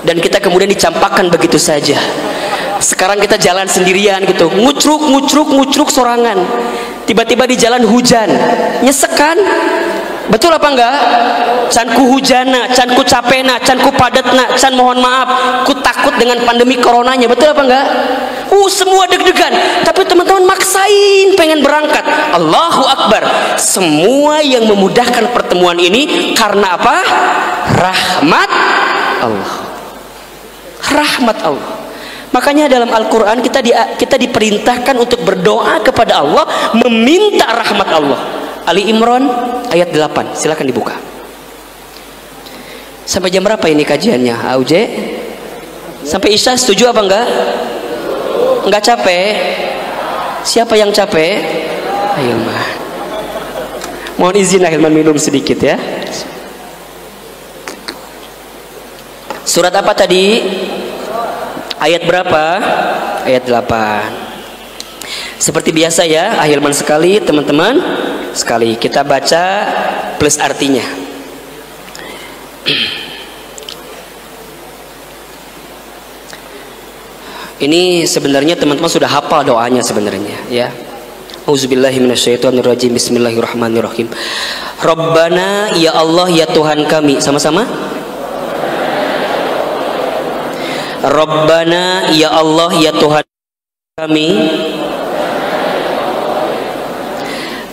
[SPEAKER 2] Dan kita kemudian dicampakkan begitu saja. Sekarang kita jalan sendirian gitu, ngucruk sorangan. Tiba-tiba di jalan hujan, nyesek kan? Betul apa enggak? Can ku hujana, can ku capena, can ku padatna, can mohon maaf, ku takut dengan pandemi coronanya. Betul apa enggak? Semua deg-degan. Tapi teman-teman maksain pengen berangkat. Allahu Akbar. Semua yang memudahkan pertemuan ini karena apa? Rahmat Allah. Rahmat Allah. Makanya dalam Al-Quran kita diperintahkan untuk berdoa kepada Allah, meminta rahmat Allah. Ali Imran ayat 8, silakan dibuka. Sampai jam berapa ini kajiannya? Auje? Sampai Isya, setuju apa enggak? Enggak capek? Siapa yang capek? Ahilman. Mohon izin Ahilman minum sedikit ya. Surat apa tadi? Ayat berapa? Ayat 8. Seperti biasa ya, Ahilman sekali, teman-teman sekali kita baca plus artinya. Ini sebenarnya teman-teman sudah hafal doanya sebenarnya ya. Auzubillahi minasyaitonirrajim. Bismillahirrahmanirrahim. Rabbana, ya Allah ya Tuhan kami. Sama-sama. Rabbana, ya Allah ya Tuhan kami.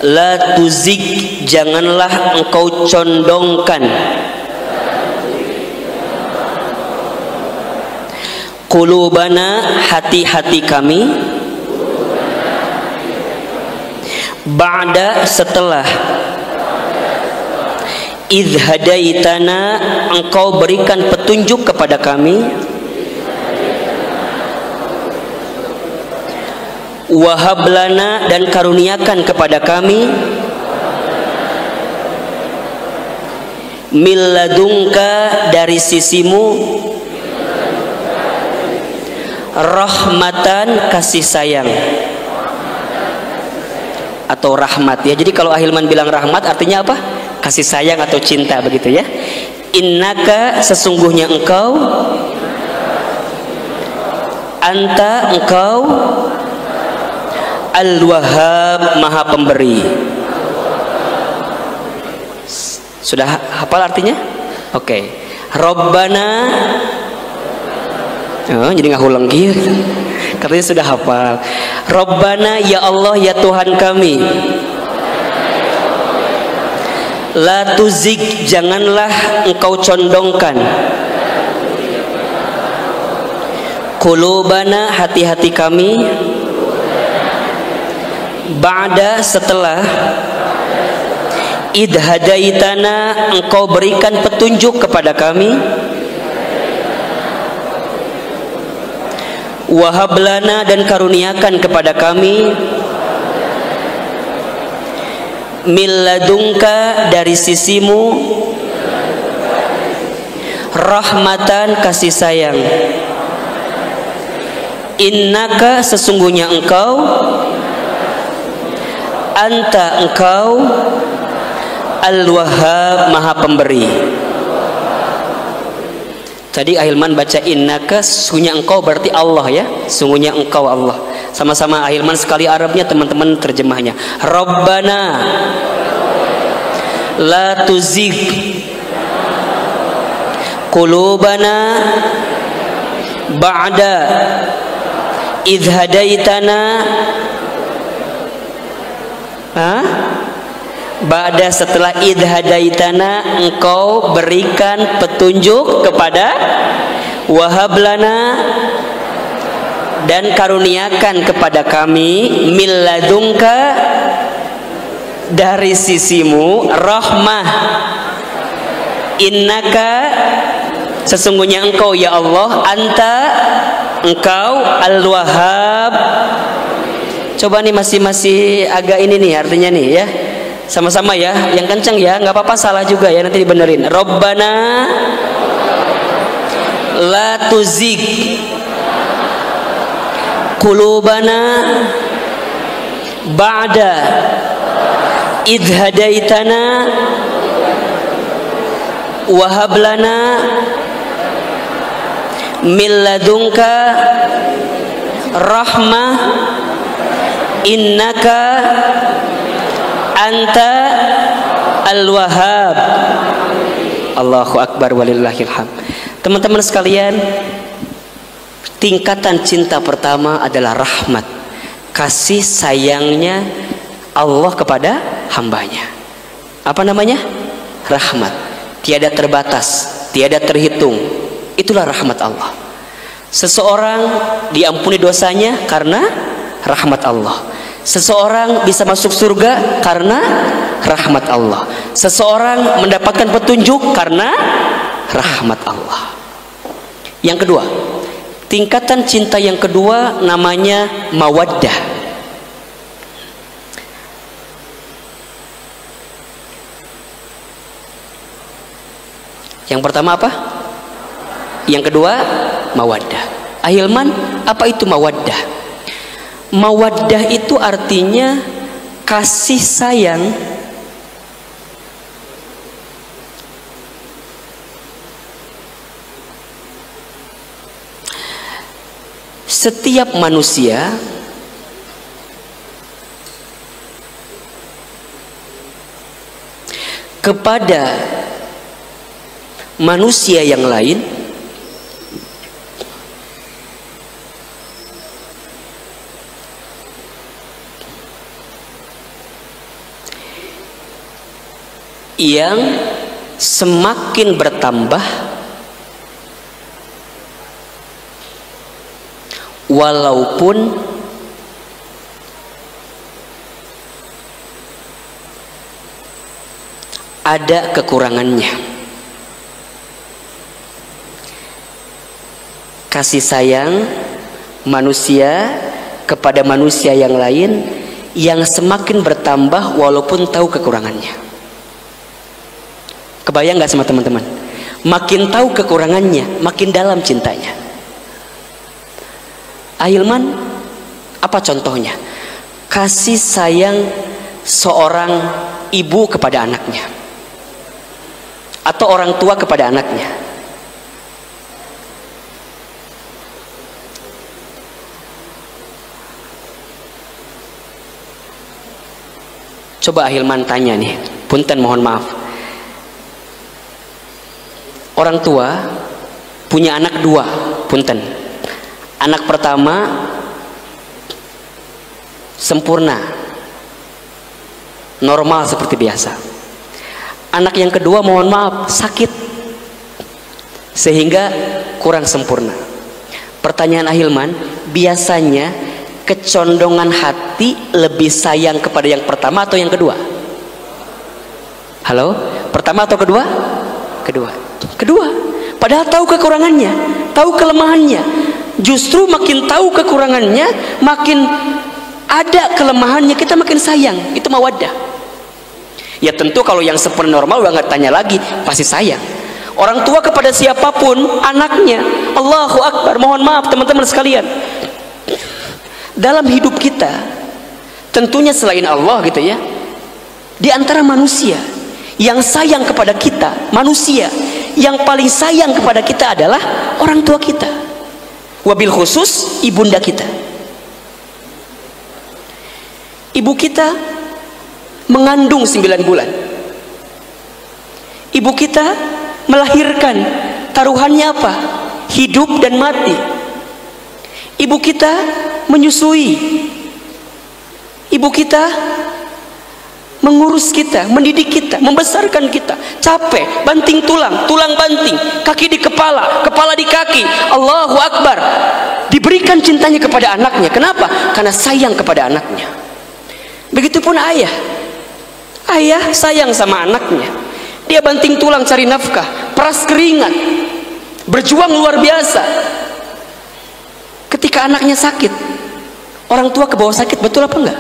[SPEAKER 2] La tuzik, janganlah engkau condongkan qulubana, hati-hati kami, ba'da, setelah, idh hadaitana, engkau berikan petunjuk kepada kami, wahablana, dan karuniakan kepada kami, milladungka, dari sisimu, rahmatan, kasih sayang atau rahmat ya. Jadi kalau Ahilman bilang rahmat artinya apa? Kasih sayang atau cinta begitu ya. Innaka, sesungguhnya engkau, anta, engkau, Al-Wahhab, maha pemberi. Sudah hafal artinya? Oke. Rabbana, jadi nggak ulang gitu. Katanya sudah hafal. Rabbana, ya Allah ya Tuhan kami. La tuzik, janganlah engkau condongkan qulubana, hati-hati kami, ba'da, setelah, idh hadaitana, engkau berikan petunjuk kepada kami, wahablana, dan karuniakan kepada kami, milladungka, dari sisimu, rahmatan, kasih sayang, innaka, sesungguhnya engkau, anta, engkau, Al-Wahhab, maha pemberi. Tadi Ahilman baca innaka, sesungguhnya engkau berarti Allah ya. Sesungguhnya engkau Allah. Sama-sama Ahilman sekali Arabnya, teman-teman terjemahnya. Rabbana la tuzigh qulubana ba'da idh hadaitana. Ba'da, setelah, idh hadaitana, engkau berikan petunjuk kepada, wahablana, dan karuniakan kepada kami, milladungka, dari sisimu rahmah. Innaka, sesungguhnya engkau ya Allah, anta, engkau al-wahhab. Coba nih masih agak ini nih artinya nih ya, sama-sama ya, yang kencang ya, nggak apa-apa salah juga ya, nanti dibenerin. Rabbana la tuzigh qulubana ba'da idh hadaitana wa hab lana min ladunka rahmah innaka anta al-wahhab. Allahu akbar walillahil hamd. Teman-teman sekalian, tingkatan cinta pertama adalah rahmat, kasih sayangnya Allah kepada hambanya. Apa namanya? Rahmat, tiada terbatas, tiada terhitung. Itulah rahmat Allah. Seseorang diampuni dosanya karena rahmat Allah. Seseorang bisa masuk surga karena rahmat Allah. Seseorang mendapatkan petunjuk karena rahmat Allah. Yang kedua, tingkatan cinta yang kedua namanya mawaddah. Yang pertama apa? Yang kedua mawaddah. Ahilman, apa itu mawaddah? Mawaddah itu artinya kasih sayang setiap manusia kepada manusia yang lain yang semakin bertambah walaupun ada kekurangannya. Kasih sayang manusia kepada manusia yang lain yang semakin bertambah walaupun tahu kekurangannya. Kebayang gak sama teman-teman? Makin tahu kekurangannya, makin dalam cintanya. Ahilman, apa contohnya? Kasih sayang seorang ibu kepada anaknya, atau orang tua kepada anaknya. Coba Ahilman tanya nih, punten mohon maaf. Orang tua punya anak dua, punten. Anak pertama sempurna, normal seperti biasa. Anak yang kedua mohon maaf sakit, sehingga kurang sempurna. Pertanyaan Ahilman, biasanya kecondongan hati lebih sayang kepada yang pertama atau yang kedua? Halo? Pertama atau kedua? Kedua. Kedua. Padahal tahu kekurangannya, tahu kelemahannya. Justru makin tahu kekurangannya, makin ada kelemahannya, kita makin sayang. Itu mawaddah. Ya tentu kalau yang sempurna normal udah nggak tanya lagi, pasti sayang. Orang tua kepada siapapun anaknya. Allahu Akbar. Mohon maaf teman-teman sekalian, dalam hidup kita tentunya selain Allah gitu ya, di antara manusia yang sayang kepada kita, manusia yang paling sayang kepada kita adalah orang tua kita, wabil khusus ibunda kita. Ibu kita mengandung 9 bulan, ibu kita melahirkan, taruhannya apa? Hidup dan mati. Ibu kita menyusui, ibu kita mengurus kita, mendidik kita, membesarkan kita, capek, banting tulang, tulang banting, kaki di kepala, kepala di kaki. Allahu Akbar. Diberikan cintanya kepada anaknya. Kenapa? Karena sayang kepada anaknya. Begitupun ayah. Ayah sayang sama anaknya, dia banting tulang cari nafkah, peras keringat, berjuang luar biasa. Ketika anaknya sakit, orang tua ke bawah sakit, betul apa enggak?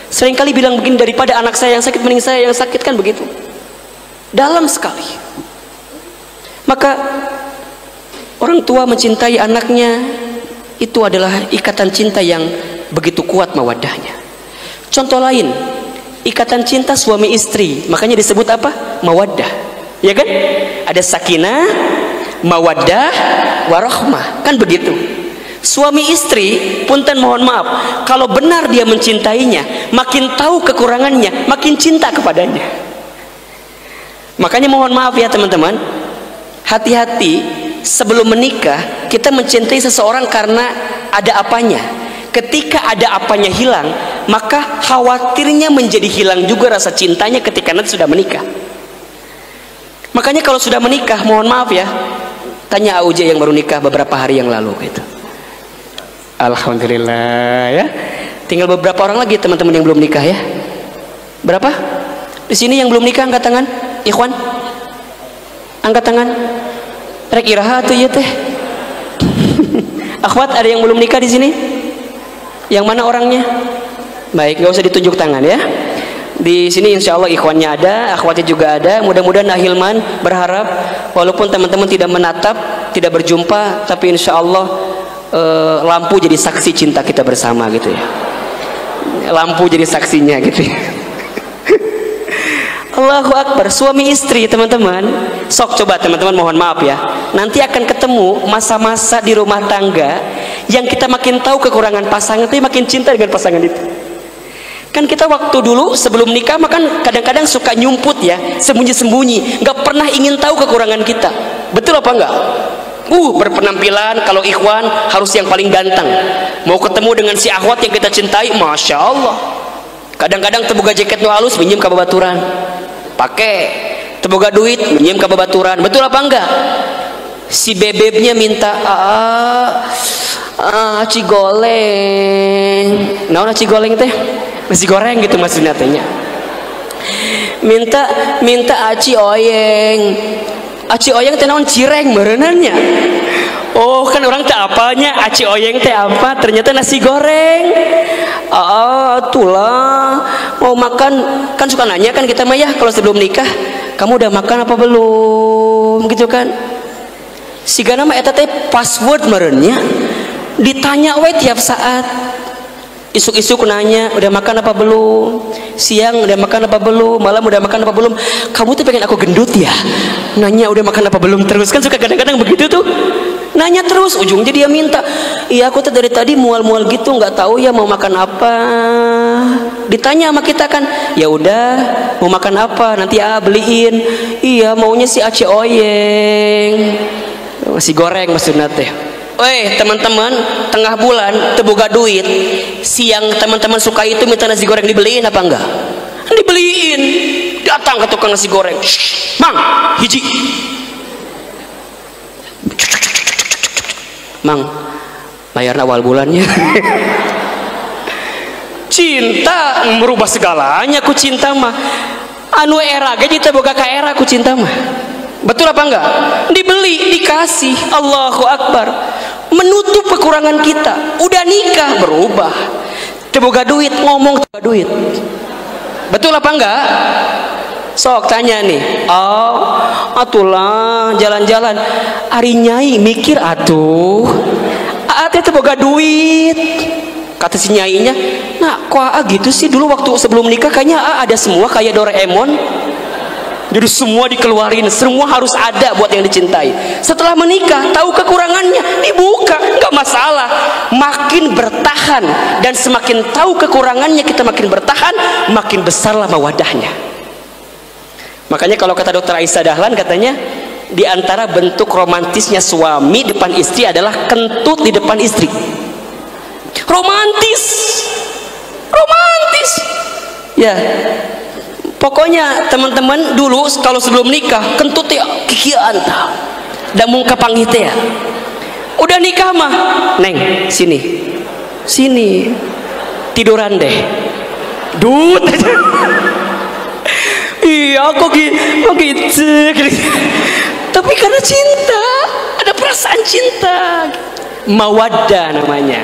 [SPEAKER 2] Seringkali bilang begini, daripada anak saya yang sakit mending saya yang sakit, kan begitu. Dalam sekali. Maka orang tua mencintai anaknya, itu adalah ikatan cinta yang begitu kuat mawaddahnya. Contoh lain, ikatan cinta suami istri, makanya disebut apa? Mawaddah, ya kan? Ada sakinah, mawaddah, warahmah, kan begitu. Suami istri, punten mohon maaf, kalau benar dia mencintainya, makin tahu kekurangannya, makin cinta kepadanya. Makanya mohon maaf ya teman-teman, hati-hati sebelum menikah. Kita mencintai seseorang karena ada apanya. Ketika ada apanya hilang, maka khawatirnya menjadi hilang juga rasa cintanya ketika nanti sudah menikah. Makanya kalau sudah menikah, mohon maaf ya, tanya AUJ yang baru nikah beberapa hari yang lalu gitu. Alhamdulillah ya. Tinggal beberapa orang lagi teman-teman yang belum nikah ya. Berapa? Di sini yang belum nikah angkat tangan, ikhwan. Angkat tangan. Rek iraha tuh ya teh. Akhwat, ada yang belum nikah di sini? Yang mana orangnya? Baik, nggak usah ditunjuk tangan ya. Di sini insya Allah ikhwannya ada, akhwatnya juga ada. Mudah-mudahan Ahilman berharap walaupun teman-teman tidak menatap, tidak berjumpa, tapi insya Allah lampu jadi saksi cinta kita bersama gitu ya. Lampu jadi saksinya gitu ya. Allahu Akbar. Suami istri teman-teman, sok coba teman-teman mohon maaf ya, nanti akan ketemu masa-masa di rumah tangga yang kita makin tahu kekurangan pasangan, tapi makin cinta dengan pasangan itu. Kan kita waktu dulu sebelum nikah makan kadang-kadang suka nyumput ya, sembunyi-sembunyi, nggak pernah ingin tahu kekurangan kita. Betul apa enggak? Berpenampilan kalau ikhwan harus yang paling ganteng. Mau ketemu dengan si akhwat yang kita cintai, masya Allah. Kadang-kadang teboga jaket nu halus minjem ka babaturan, pakai teboga duit minjem ka babaturan. Betul apa enggak? Si bebebnya minta aci goleng. Naon aci goleng teh? Nasi goreng gitu maksudnya tehnya. Minta aci oyeng. Aci oyeng teh naon cireng mereunannya. Oh, kan orang teh apanya aci oyeng teh apa? Ternyata nasi goreng. Itulah mau makan, kan suka nanya kan kita mah ya kalau sebelum nikah, kamu udah makan apa belum gitu kan. Sigana mah eta teh password mereunnya. Ditanya we tiap saat. Isuk-isuk nanya, udah makan apa belum? Siang udah makan apa belum? Malam udah makan apa belum? Kamu tuh pengen aku gendut ya? Nanya udah makan apa belum terus, kan suka kadang-kadang begitu tuh. Nanya terus, ujungnya dia minta, iya aku tuh dari tadi mual-mual gitu, nggak tahu ya mau makan apa. Ditanya sama kita kan, ya udah mau makan apa? Nanti beliin. Iya maunya si aci oyeng, nasi goreng maksudnya teh. Teman-teman, tengah bulan teboga duit, siang teman-teman suka itu minta nasi goreng dibeliin apa enggak? Dibeliin. Datang ke tukang nasi goreng, Mang, hiji. Mang, bayar awal bulannya. Cinta merubah segalanya. Ku cinta mah anu era gaji teboga ka era ku cinta mah. Betul apa enggak? Dibeli, dikasih. Allahu Akbar. Menutup kekurangan kita. Udah nikah berubah. Teboga duit ngomong teboga duit. Betul apa enggak? Sok tanya nih. Atulah jalan-jalan. Ari nyai mikir atuh. Teh teboga duit. Kata si nyainya, nah kok gitu sih, dulu waktu sebelum nikah kayaknya ada semua kayak Doraemon. Jadi semua dikeluarin, semua harus ada buat yang dicintai. Setelah menikah, tahu kekurangannya, dibuka, nggak masalah. Makin bertahan dan semakin tahu kekurangannya kita makin bertahan, makin besarlah mawadahnya. Makanya kalau kata Dr. Aisyah Dahlan katanya, di antara bentuk romantisnya suami depan istri adalah kentut di depan istri. Romantis, romantis. Ya. Pokoknya teman-teman dulu kalau sebelum nikah kentut ya kikian tah. Da mungka panggih teh ya. Udah nikah mah, Neng, sini. Sini. Tiduran deh. Dut. kok gitu. Tapi karena cinta, ada perasaan cinta. Mawaddah namanya.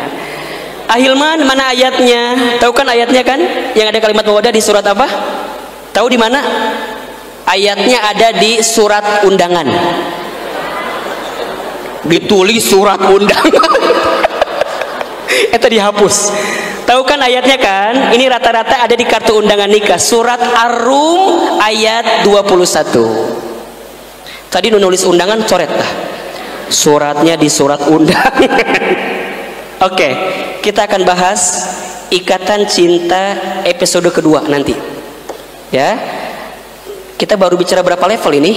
[SPEAKER 2] Ahilman, mana ayatnya? Tahu kan ayatnya kan? Yang ada kalimat mawaddah di surat apa? Tahu di mana? Ayatnya ada di surat undangan. Ditulis surat undangan. Itu dihapus. Tahu kan ayatnya kan? Ini rata-rata ada di kartu undangan nikah. Surat Ar-Rum ayat 21. Tadi nulis undangan coret dah. Suratnya di surat undangan. Oke, kita akan bahas ikatan cinta episode kedua nanti. Ya. Kita baru bicara berapa level ini?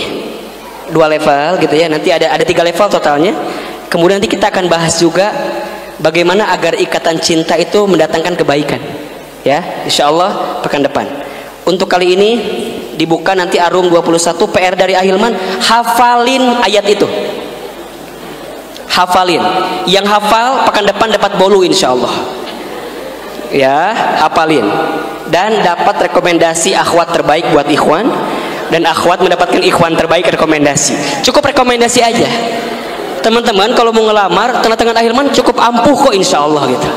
[SPEAKER 2] 2 level gitu ya. Nanti ada 3 level totalnya. Kemudian nanti kita akan bahas juga bagaimana agar ikatan cinta itu mendatangkan kebaikan. Ya, insyaallah pekan depan. Untuk kali ini dibuka nanti Ar-Rum 21. PR dari Ahilman, hafalin ayat itu. Hafalin. Yang hafal pekan depan dapat bolu insyaallah. Ya, hafalin. Dan dapat rekomendasi akhwat terbaik buat ikhwan, dan akhwat mendapatkan ikhwan terbaik rekomendasi. Cukup rekomendasi aja. Teman-teman kalau mau ngelamar tanda tangan Ahilman cukup ampuh kok insyaallah gitu.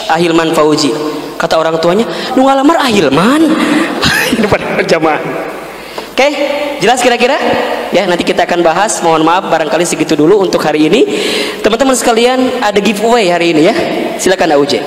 [SPEAKER 2] Ahilman Fauzi, kata orang tuanya, lu ngelamar Ahilman. Ini pada jamaah. Oke, jelas kira-kira? Ya, nanti kita akan bahas. Mohon maaf barangkali segitu dulu untuk hari ini. Teman-teman sekalian, ada giveaway hari ini ya. Silakan Auj.